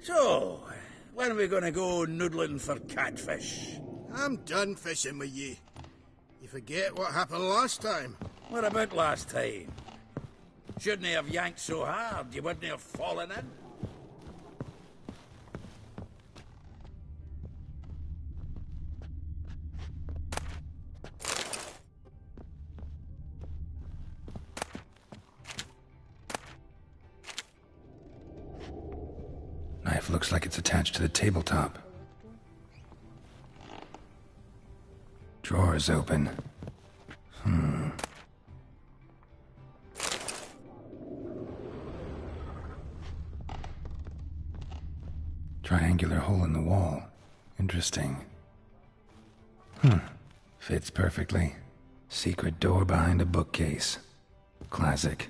So, when are we going to go noodling for catfish? I'm done fishing with ye. You forget what happened last time. What about last time? Shouldn't he have yanked so hard you wouldn't have fallen in? Knife looks like it's attached to the tabletop. Drawer's open. Triangular hole in the wall. Interesting. Fits perfectly. Secret door behind a bookcase. Classic.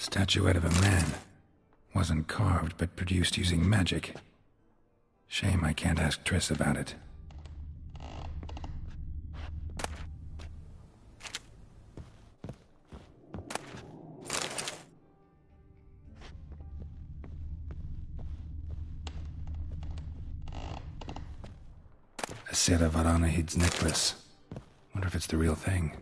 Statuette of a man. Wasn't carved, but produced using magic. Shame I can't ask Triss about it. A Sarah Varanahid's necklace. Wonder if it's the real thing.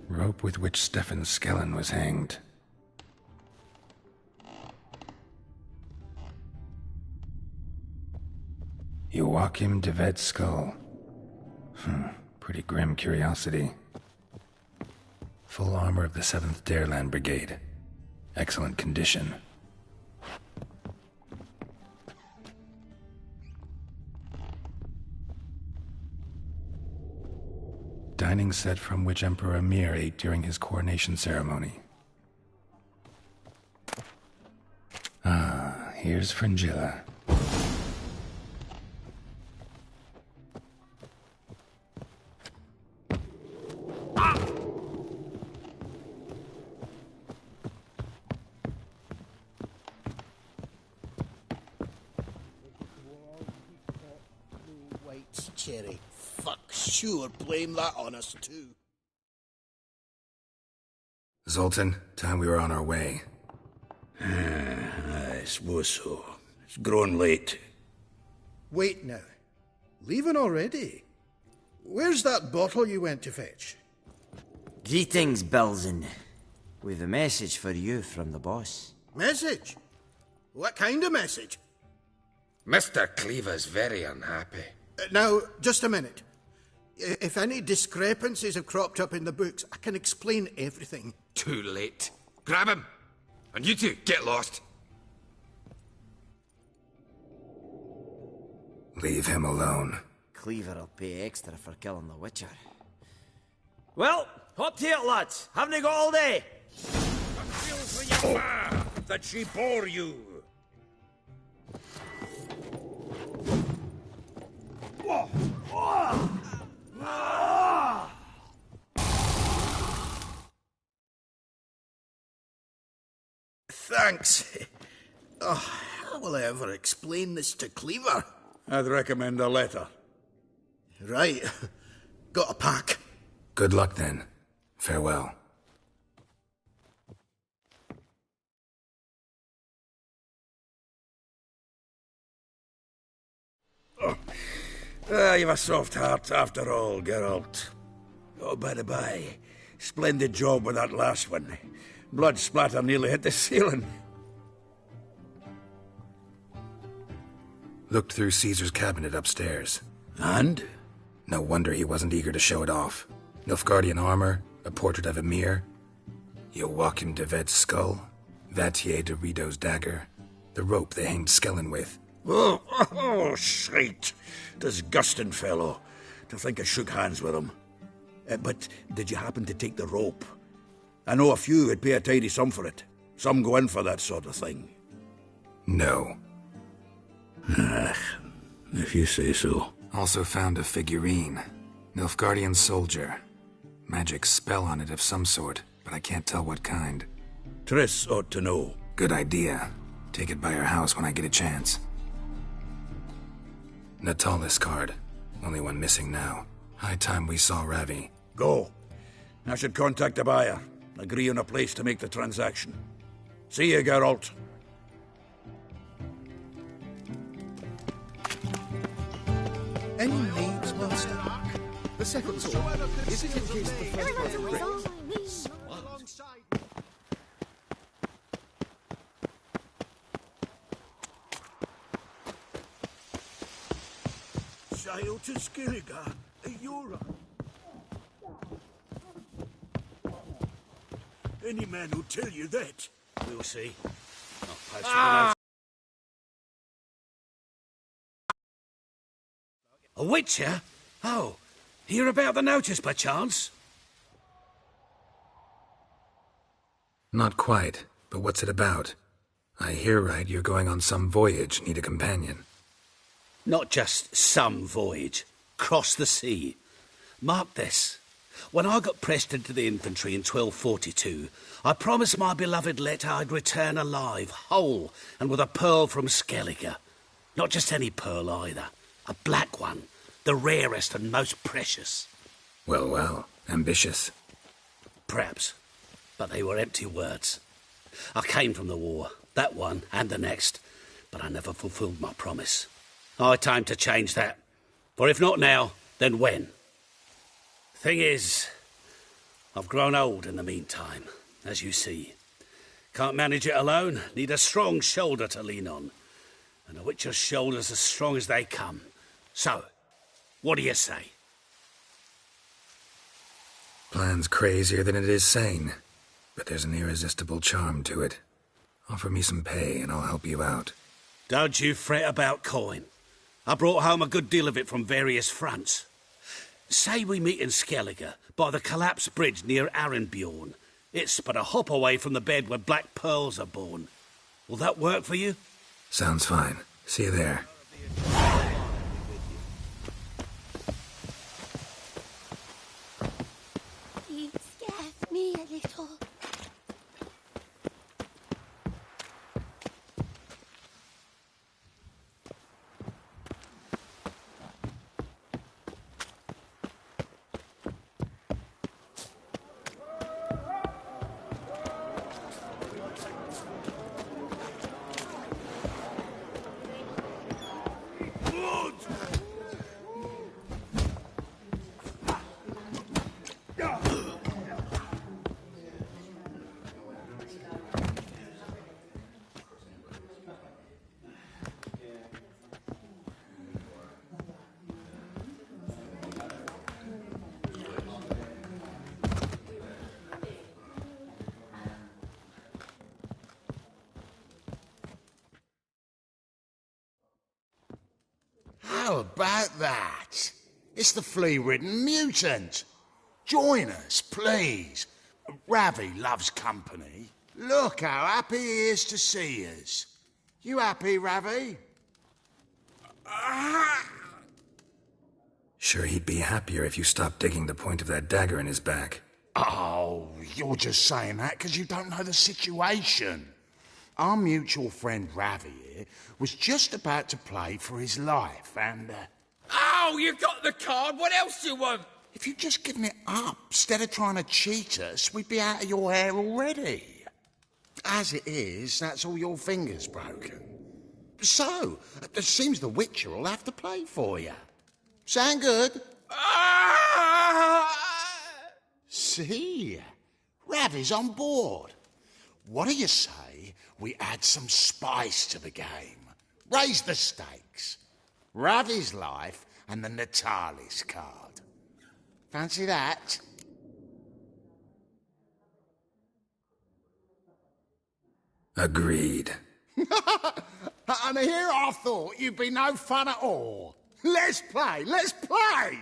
Rope with which Stefan Skellen was hanged. Joachim de Ved's skull. Pretty grim curiosity. Full armor of the 7th Dareland Brigade. Excellent condition. Dining set from which Emperor Emir ate during his coronation ceremony. Ah, here's Fringilla. White cherry. Fuck, sure, blame that on us too. Zoltan, time we were on our way. I suppose so. It's grown late. Wait now. Leaving already? Where's that bottle you went to fetch? Greetings, Belzen. We've a message for you from the boss. Message? What kind of message? Mr. Cleaver's very unhappy. Now, just a minute. If any discrepancies have cropped up in the books, I can explain everything. Too late. Grab him! And you two, get lost. Leave him alone. Cleaver'll pay extra for killing the Witcher. Well, hop to it, lads. Haven't you got all day? I feel for your ma that she bore you. Thanks. Oh, how will I ever explain this to Cleaver? I'd recommend a letter. Right. Got a pack. Good luck, then. Farewell. You've a soft heart after all, Geralt. Oh, by the by, splendid job with that last one. Blood splatter nearly hit the ceiling. Looked through Caesar's cabinet upstairs. And? No wonder he wasn't eager to show it off. Nilfgaardian armor, a portrait of Emir, Joachim de Ved's skull, Vatier de Rideau's dagger, the rope they hanged Skellen with. Oh, shite. Disgusting fellow. To think I shook hands with him. But did you happen to take the rope? I know a few would pay a tidy sum for it. Some go in for that sort of thing. No. If you say so. Also found a figurine. Nilfgaardian soldier. Magic spell on it of some sort, but I can't tell what kind. Triss ought to know. Good idea. Take it by her house when I get a chance. Natalis card. Only one missing now. High time we saw Ravi. Go. I should contact the buyer. Agree on a place to make the transaction. See you, Geralt. Any needs, Master? The second sword. Is it in case the first one breaks? Sail to Skellige, Eura. Any man will tell you that. We'll see. A witcher? Oh, hear about the notice, perchance? Not quite, but what's it about? I hear right you're going on some voyage, need a companion. Not just some voyage. Cross the sea. Mark this. When I got pressed into the infantry in 1242, I promised my beloved Let I'd return alive, whole, and with a pearl from Skellige. Not just any pearl either. A black one. The rarest and most precious. Well, well. Ambitious. Perhaps. But they were empty words. I came from the war. That one and the next. But I never fulfilled my promise. High time to change that. For if not now, then when? Thing is, I've grown old in the meantime, as you see. Can't manage it alone, need a strong shoulder to lean on. And a witcher's shoulder's as strong as they come. So, what do you say? Plan's crazier than it is sane, but there's an irresistible charm to it. Offer me some pay and I'll help you out. Don't you fret about coin. I brought home a good deal of it from various fronts. Say we meet in Skellige, by the collapsed bridge near Arenbjorn. It's but a hop away from the bed where black pearls are born. Will that work for you? Sounds fine. See you there. He scares me a little. How about that? It's the flea-ridden mutant. Join us, please. Ravi loves company. Look how happy he is to see us. You happy, Ravi? Sure he'd be happier if you stopped digging the point of that dagger in his back. Oh, you're just saying that because you don't know the situation. our mutual friend Ravi here was just about to play for his life, and... Oh, you got the card! What else do you want? If you'd just given it up, instead of trying to cheat us, we'd be out of your hair already. As it is, that's all your fingers broken. So, it seems the Witcher will have to play for you. Sound good? See? Ravi's on board. What do you say we add some spice to the game? Raise the stakes. Ravi's life and the Natalis card. Fancy that? Agreed. And here I thought you'd be no fun at all. Let's play! Let's play!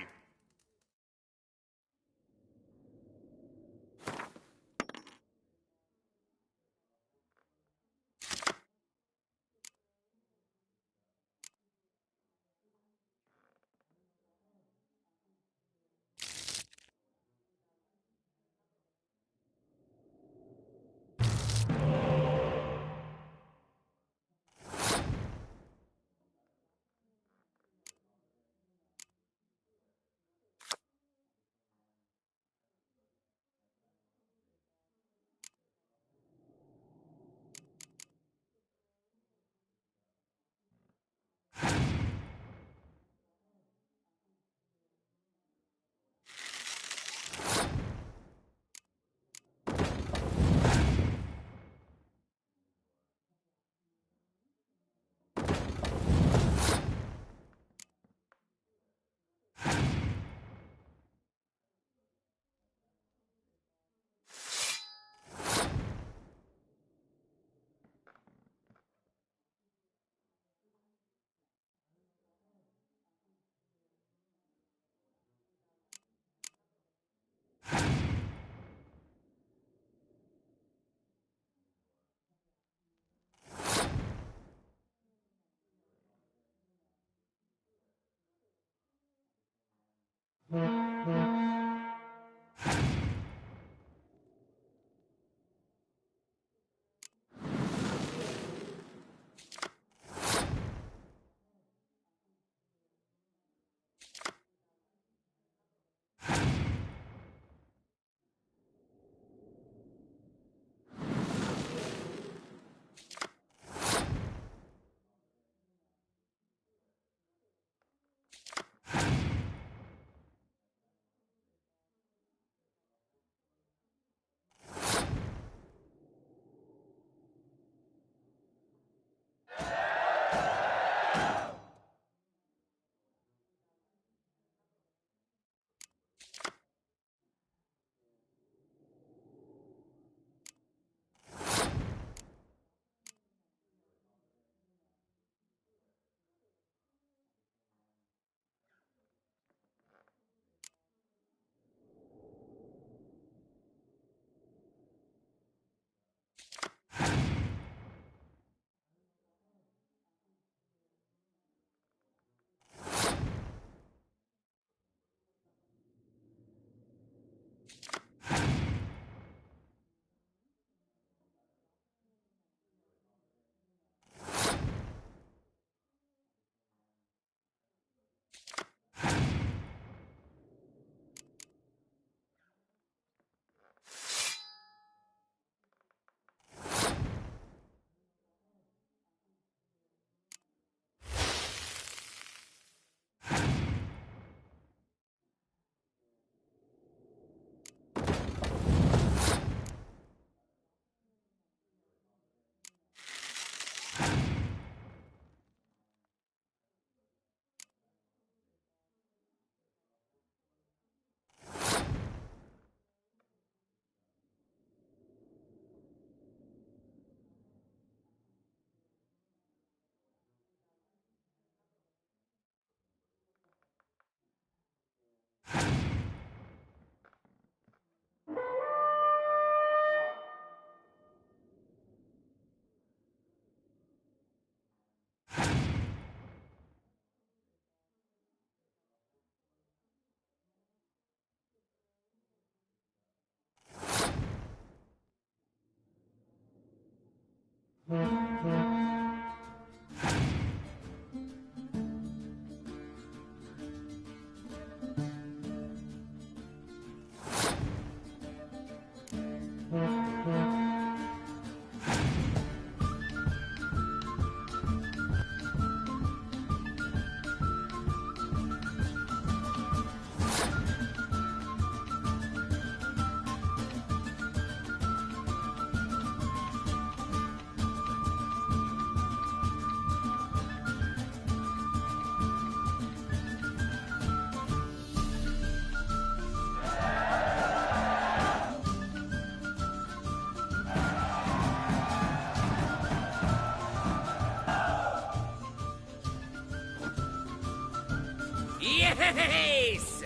Yes!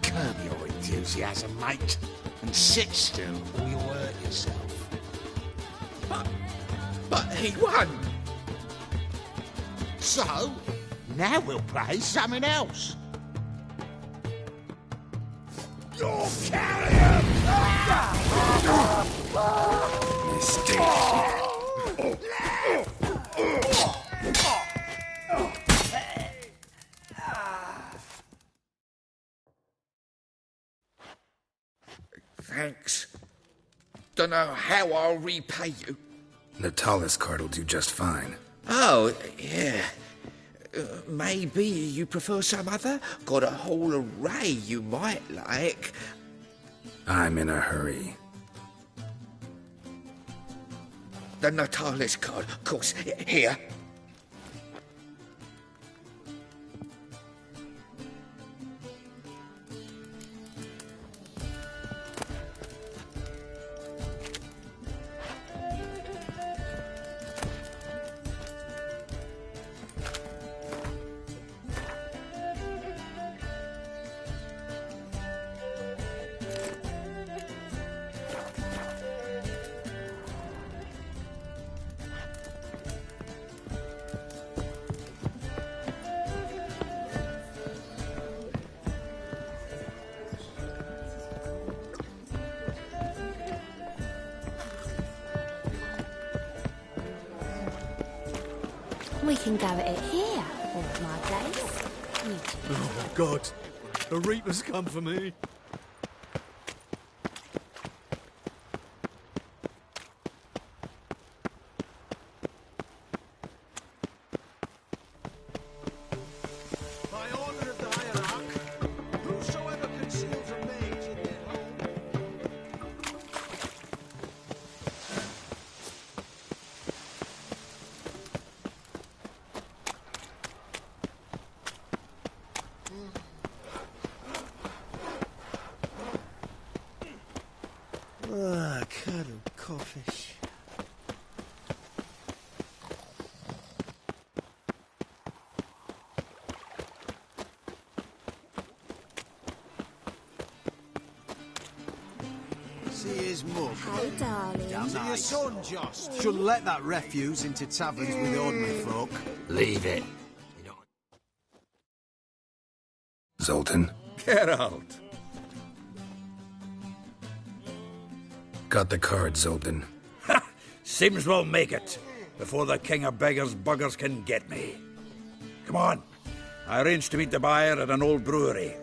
Curb your enthusiasm, mate, and sit still or you'll hurt yourself. But he won! So, now we'll play something else. You're carrier! Mistake. Thanks. Dunno how I'll repay you. Natalis card will do just fine. Oh, yeah. Maybe you prefer some other? Got a whole array you might like. I'm in a hurry. The Natalis card, of course. Here. We can go at it here, or at my place. Oh my God, the Reaper's come for me. By order of the hierarch, whosoever conceals a mage in their home. Ah, cuddle codfish. See his mug. Hey, darling. Down to your son, Joss. Shouldn't let that refuse into taverns with ordinary folk. Leave it. Zoltan? Geralt. Got the card, Zoltan. Seems we'll make it before the king of beggars buggers can get me. Come on. I arranged to meet the buyer at an old brewery.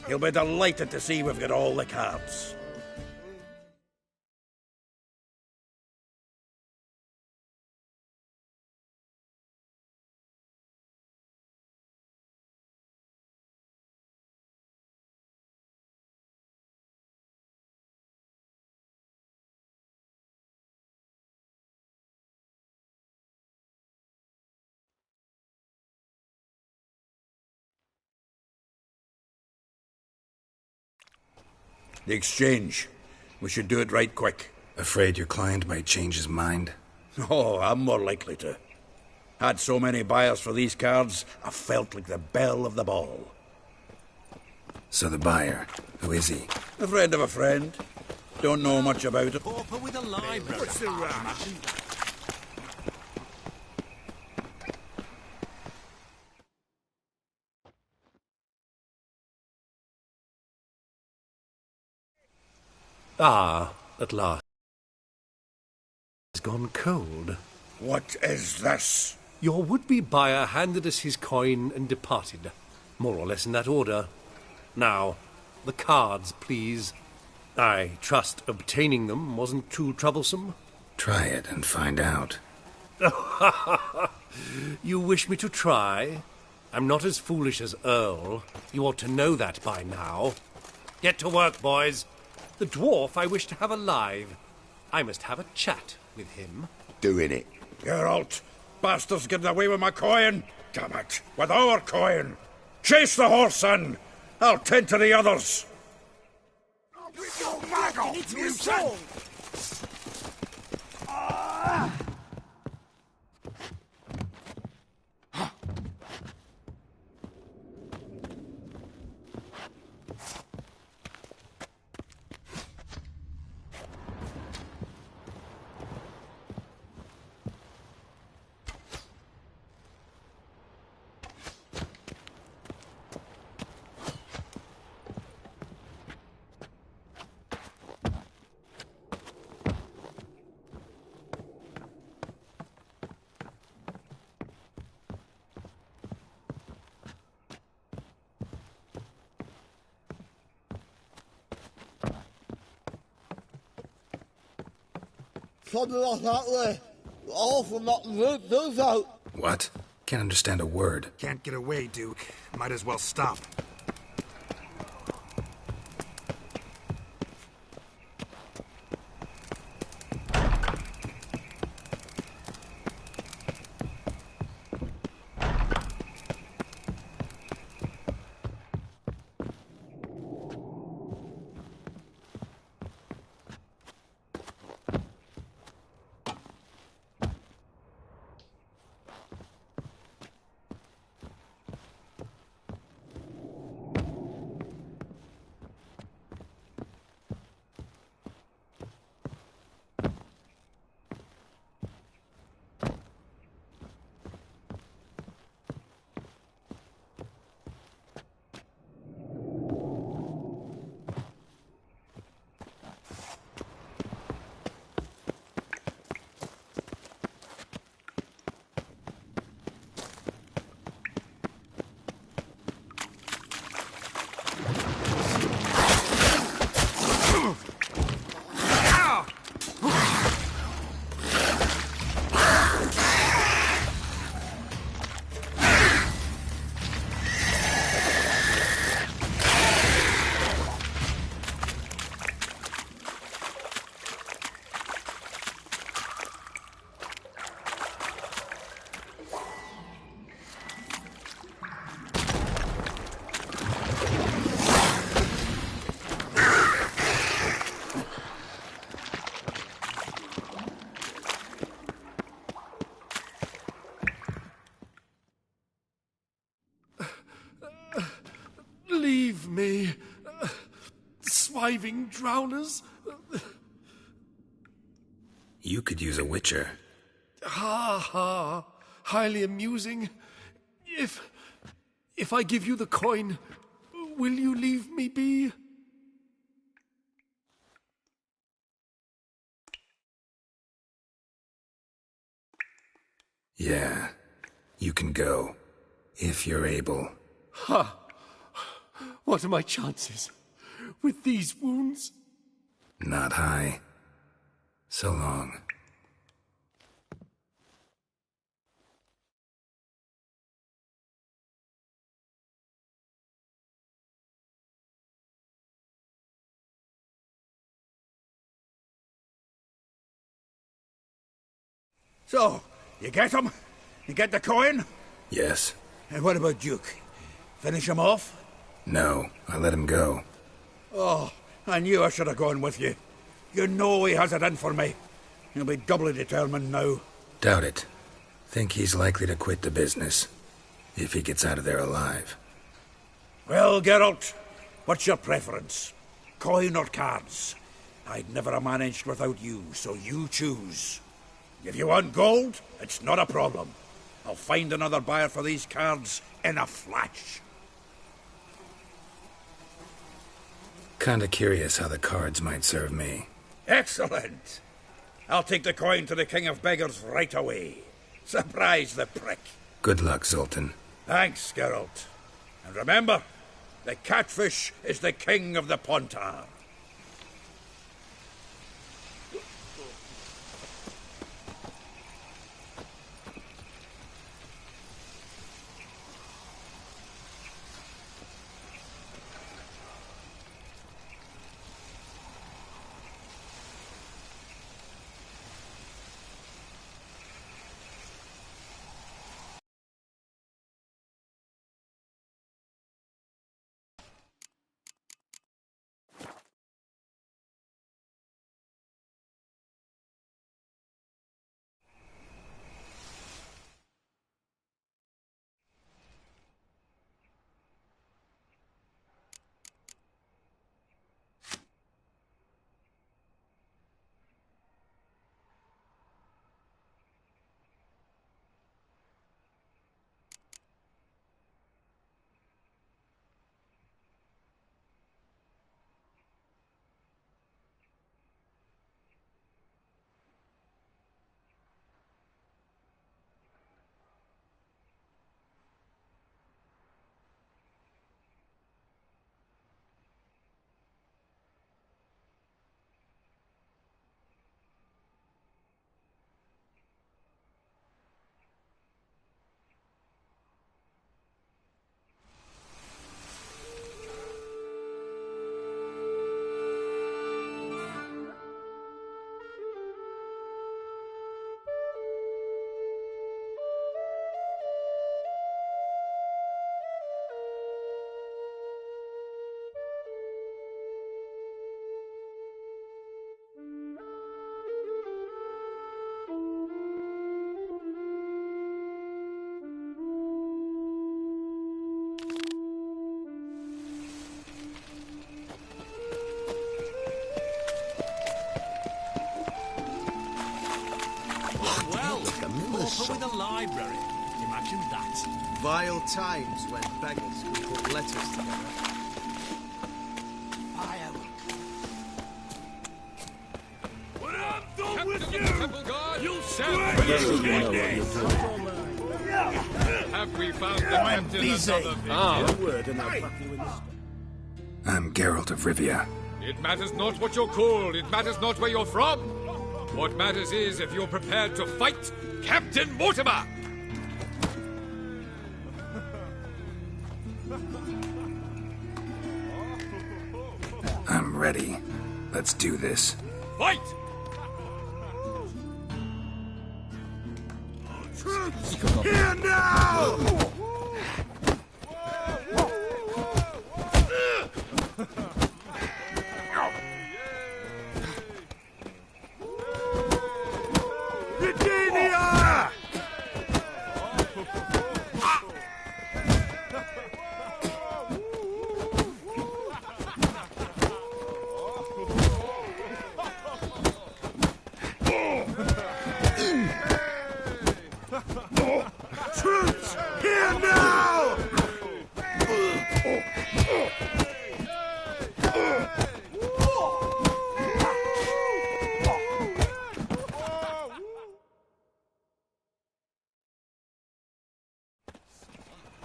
He'll be delighted to see we've got all the cards. The exchange. We should do it right quick. Afraid your client might change his mind? Oh, I'm more likely to. Had so many buyers for these cards, I felt like the belle of the ball. So the buyer, who is he? A friend of a friend. Don't know much about it. Pauper with a library. What's the rush? Ah, at last. gone cold. What is this? Your would-be buyer handed us his coin and departed. More or less in that order. Now, the cards, please. I trust obtaining them wasn't too troublesome? Try it and find out. You wish me to try? I'm not as foolish as Earl. You ought to know that by now. Get to work, boys. The dwarf I wish to have alive. I must have a chat with him. Doing it. Geralt, bastards getting away with my coin. Damn it, with our coin. Chase the horse, son. I'll tend to the others. You maggot! You son! Something like that way. All for knocking those out. What? Can't understand a word. Can't get away, Duke. Might as well stop. Leave me. Swiving drowners. You could use a witcher. Ha ha. Highly amusing. If I give you the coin, will you leave me be? Yeah. You can go. If you're able. Ha! What are my chances? With these wounds? Not high. So long. So, you get him? You get the coin? Yes. And what about Duke? Finish him off? No, I let him go. Oh, I knew I should have gone with you. You know he has it in for me. He'll be doubly determined now. Doubt it. Think he's likely to quit the business. If he gets out of there alive. Well, Geralt, what's your preference? Coin or cards? I'd never have managed without you, so you choose. If you want gold, it's not a problem. I'll find another buyer for these cards in a flash. Kinda curious how the cards might serve me. Excellent. I'll take the coin to the King of Beggars right away. Surprise the prick. Good luck, Zoltan. Thanks, Geralt. And remember, the catfish is the king of the Pontar. With a library. Imagine that. Vile times when beggars could put letters together. When I'm done with you, you Have we found the captain another word and I'll you in I'm Geralt of Rivia. It matters not what you're called. It matters not where you're from. What matters is if you're prepared to fight Captain Mortimer! I'm ready. Let's do this. Fight! Here now!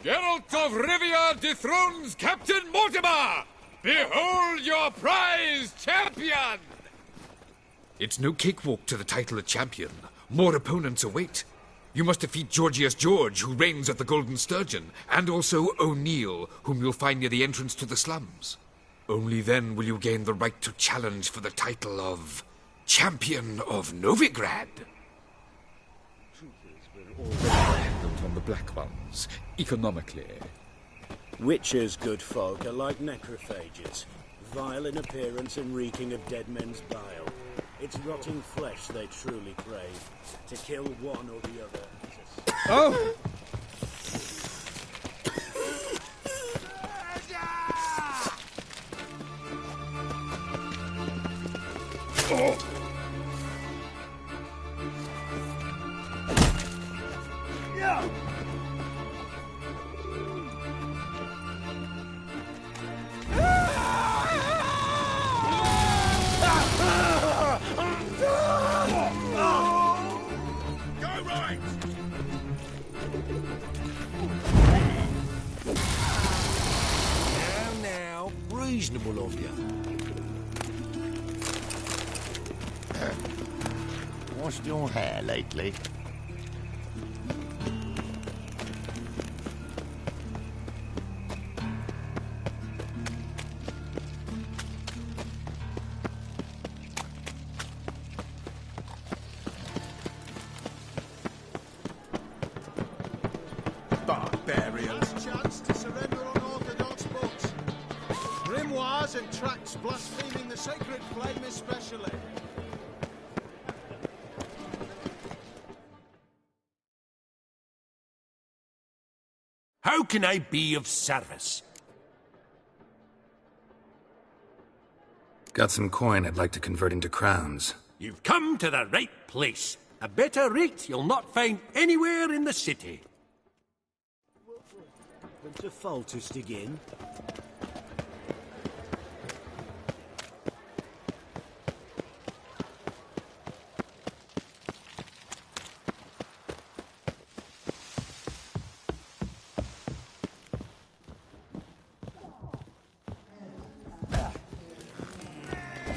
Geralt of Rivia dethrones Captain Mortimer! Behold your prize champion! It's no cakewalk to the title of champion. More opponents await. You must defeat Georgius George, who reigns at the Golden Sturgeon, and also O'Neill, whom you'll find near the entrance to the slums. Only then will you gain the right to challenge for the title of Champion of Novigrad. Dependent on the Black Ones, economically. Witches, good folk, are like necrophages, vile in appearance and reeking of dead men's bile. It's rotting flesh they truly crave. To kill one or the other is a... Oh! Oh! Yeah! reasonable of you. Washed your hair lately? Barbarians. Chance to surrender unorthodox books. Grimoires and tracts blaspheming the sacred flame especially. How can I be of service? Got some coin I'd like to convert into crowns. You've come to the right place. A better rate you'll not find anywhere in the city. To faltest again.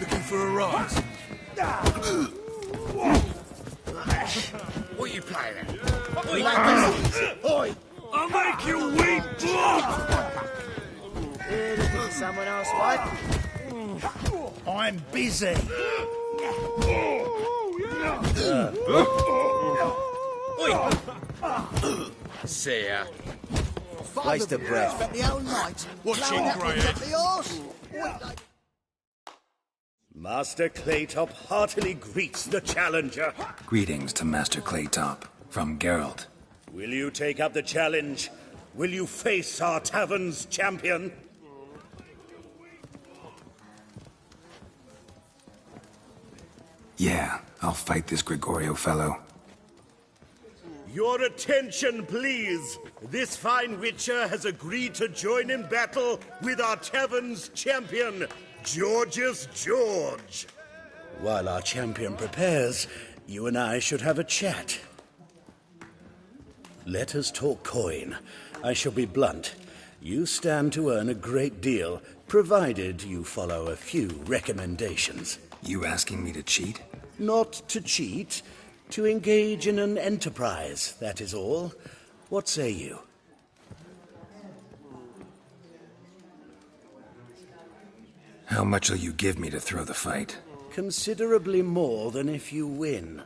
Looking for a rise? What are you playing at? Oi! I'll make you weep blood! Looking for someone else, what? I'm busy. See ya. Waste of breath. Spent the whole night Watching, Graham. the horse. Master Claytop heartily greets the challenger. Greetings to Master Claytop, from Geralt. Will you take up the challenge? Will you face our tavern's champion? Yeah, I'll fight this Gregorio fellow. Your attention, please. This fine witcher has agreed to join in battle with our tavern's champion, George's George. While our champion prepares, you and I should have a chat. Let us talk coin. I shall be blunt. You stand to earn a great deal, provided you follow a few recommendations. You asking me to cheat? Not to cheat, to engage in an enterprise, that is all. What say you? How much will you give me to throw the fight? Considerably more than if you win.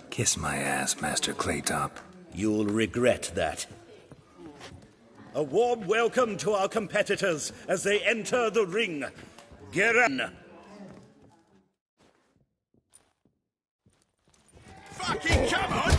Kiss my ass, Master Claytop. You'll regret that. A warm welcome to our competitors as they enter the ring. Geran. Fucking come on!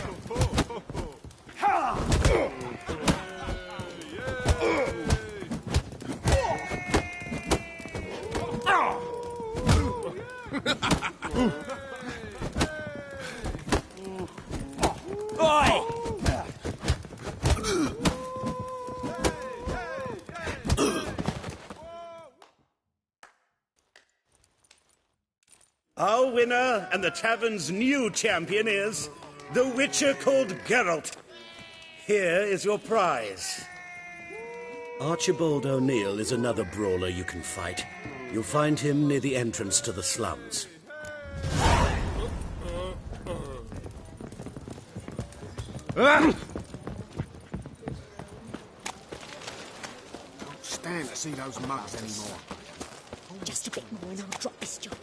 Our winner and the tavern's new champion is the Witcher called Geralt. Here is your prize. Archibald O'Neill is another brawler you can fight. You'll find him near the entrance to the slums. Don't stand to see those mugs anymore. Just a bit more and I'll drop this job.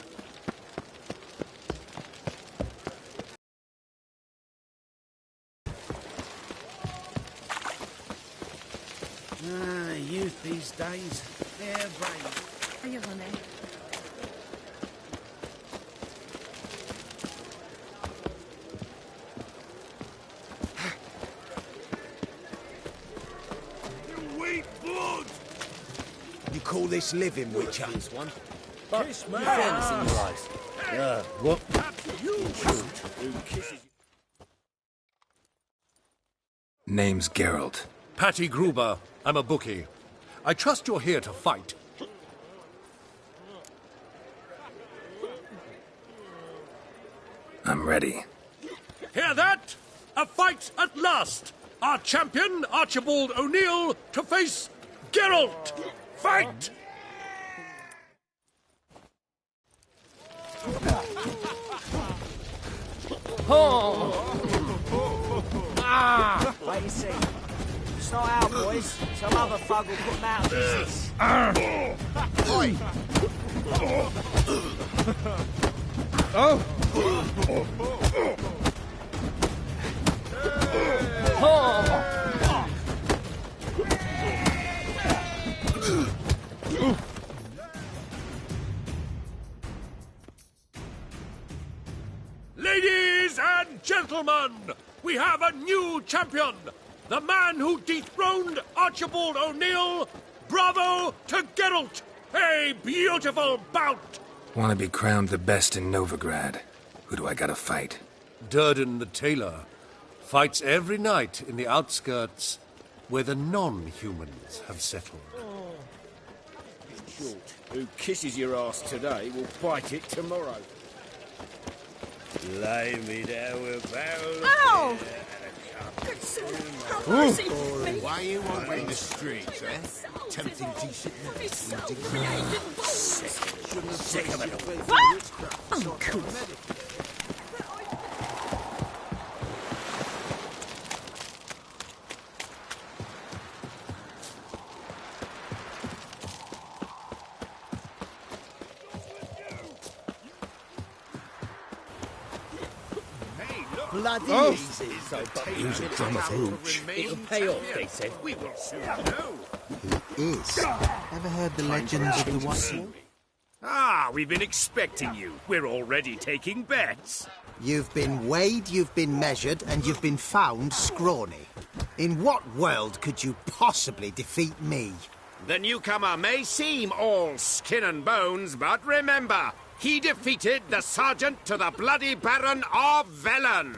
Youth these days. They're brave. Are you honey? You weep blood! You call this living, Witcher? This one. But Kiss me. Fairness in your eyes. What? Who kisses you? Name's Geralt. Patty Gruber. I'm a bookie. I trust you're here to fight. I'm ready. Hear that? A fight at last! Our champion, Archibald O'Neill, to face Geralt! Fight! Wait and see. It's not out, boys. Some other thug will put them out of business. Oi! Ladies and gentlemen, we have a new champion! The man who dethroned Archibald O'Neill! Bravo to Geralt! A beautiful bout! Want to be crowned the best in Novigrad. Who do I gotta fight? Durden the tailor fights every night in the outskirts where the non-humans have settled. Short. Who kisses your ass today will bite it tomorrow. Lay me down with barrel. Ow! Why you wandering the streets, eh? Tempting decent Sick of it all. Oh, cool. bloody easy. Use a drum of hooch. It'll pay off, they said. We will soon know. Who is? Ever heard the legends of the One? Ah, we've been expecting you. We're already taking bets. You've been weighed, you've been measured, and you've been found scrawny. In what world could you possibly defeat me? The newcomer may seem all skin and bones, but remember, he defeated the sergeant to the bloody Baron of Velen.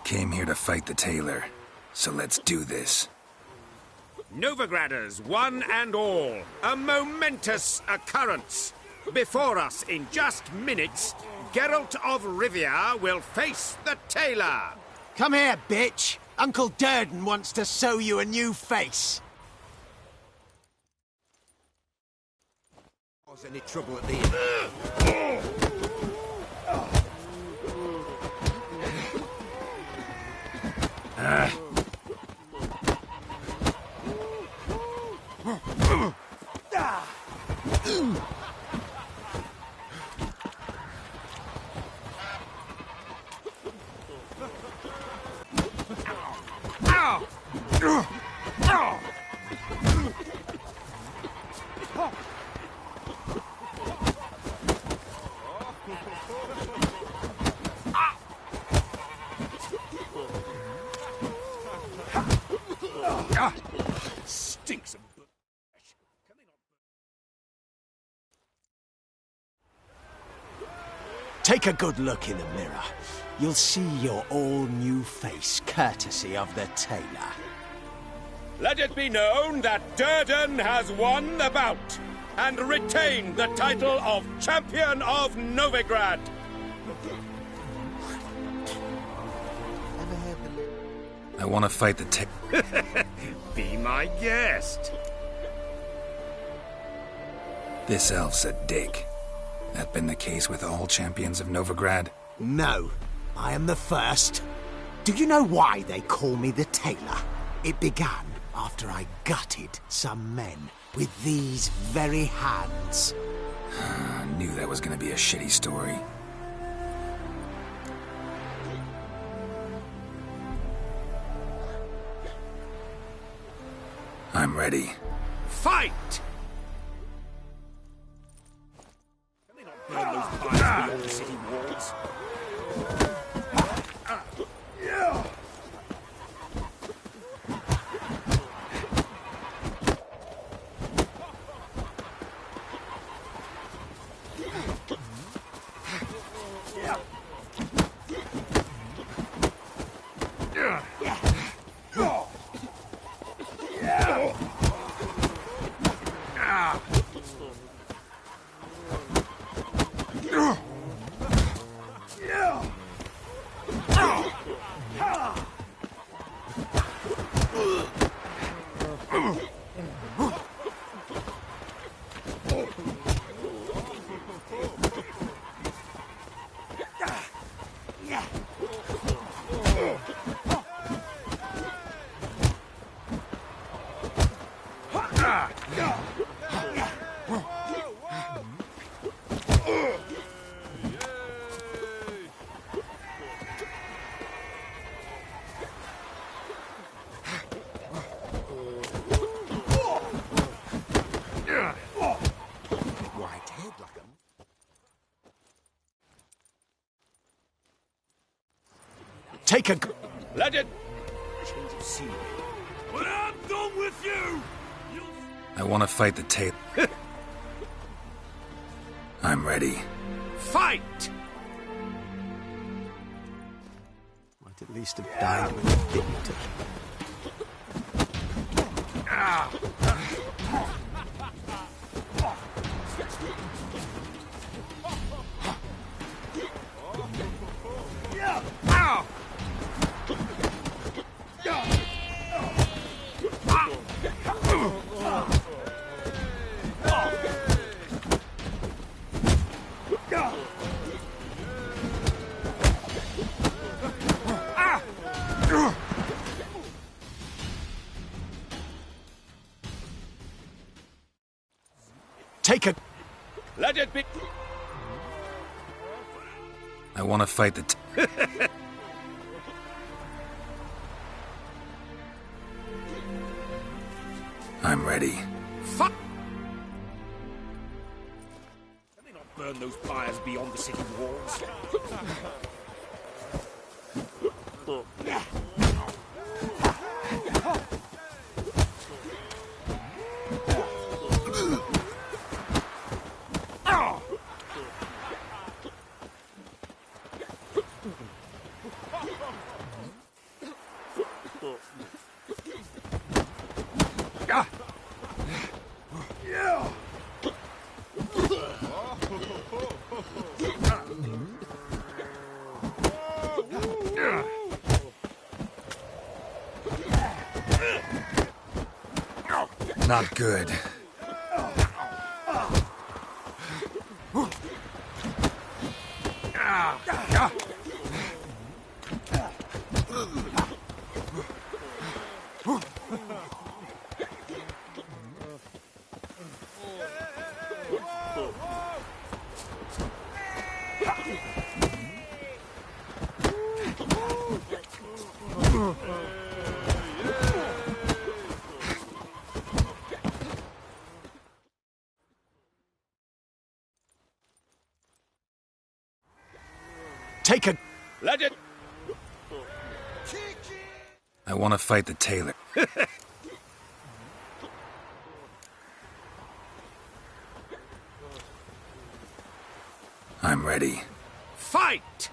Came here to fight the tailor, so let's do this. Novigraders, one and all, a momentous occurrence. Before us, in just minutes, Geralt of Rivia will face the tailor. Come here, bitch. Uncle Durden wants to sew you a new face. Was any trouble at the inn? Stinks of... Take a good look in the mirror. You'll see your all-new face, courtesy of the tailor. Let it be known that Durden has won the bout and retained the title of Champion of Novigrad. I want to fight the tailor. Be my guest. This elf's a dick. That been the case with all champions of Novigrad? No, I am the first. Do you know why they call me the tailor? It began after I gutted some men with these very hands. I knew that was going to be a shitty story. I'm ready. Fight! Can they not burn those fires beyond the city walls? Take a... Let it... When I'm done with you! I want to fight the tailor. I'm ready. Fight! Might at least have died with dignity. Take a... Let it be... I want to fight the... I'm ready. Fuck! Can they not burn those pyres beyond the city walls? Not good. Take a... Let it... I want to fight the tailor. I'm ready. Fight!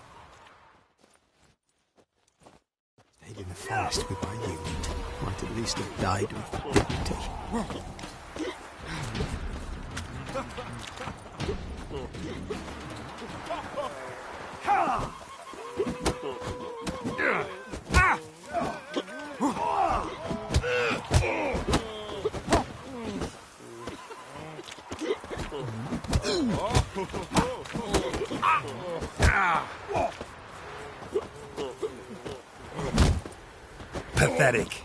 Stayed in the forest with my unit. Might at least have died with dignity. Pathetic.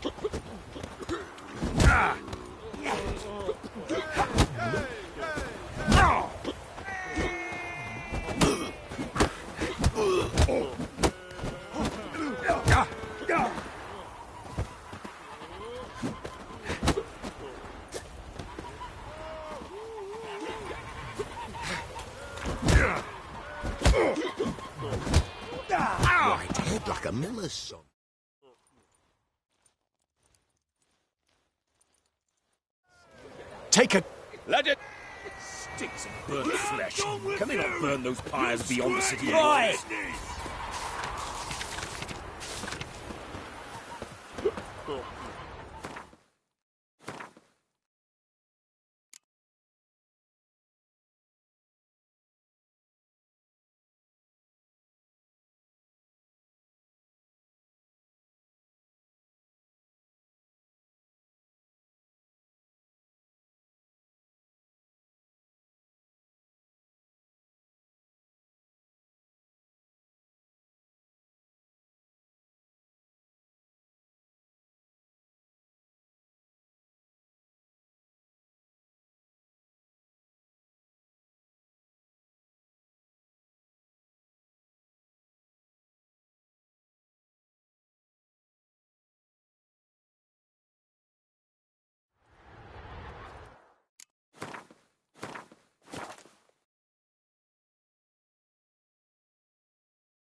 Right head like a miller's son. Take a... Let it... Stinks of burnt flesh. Can they not burn those pyres beyond the city walls? Right!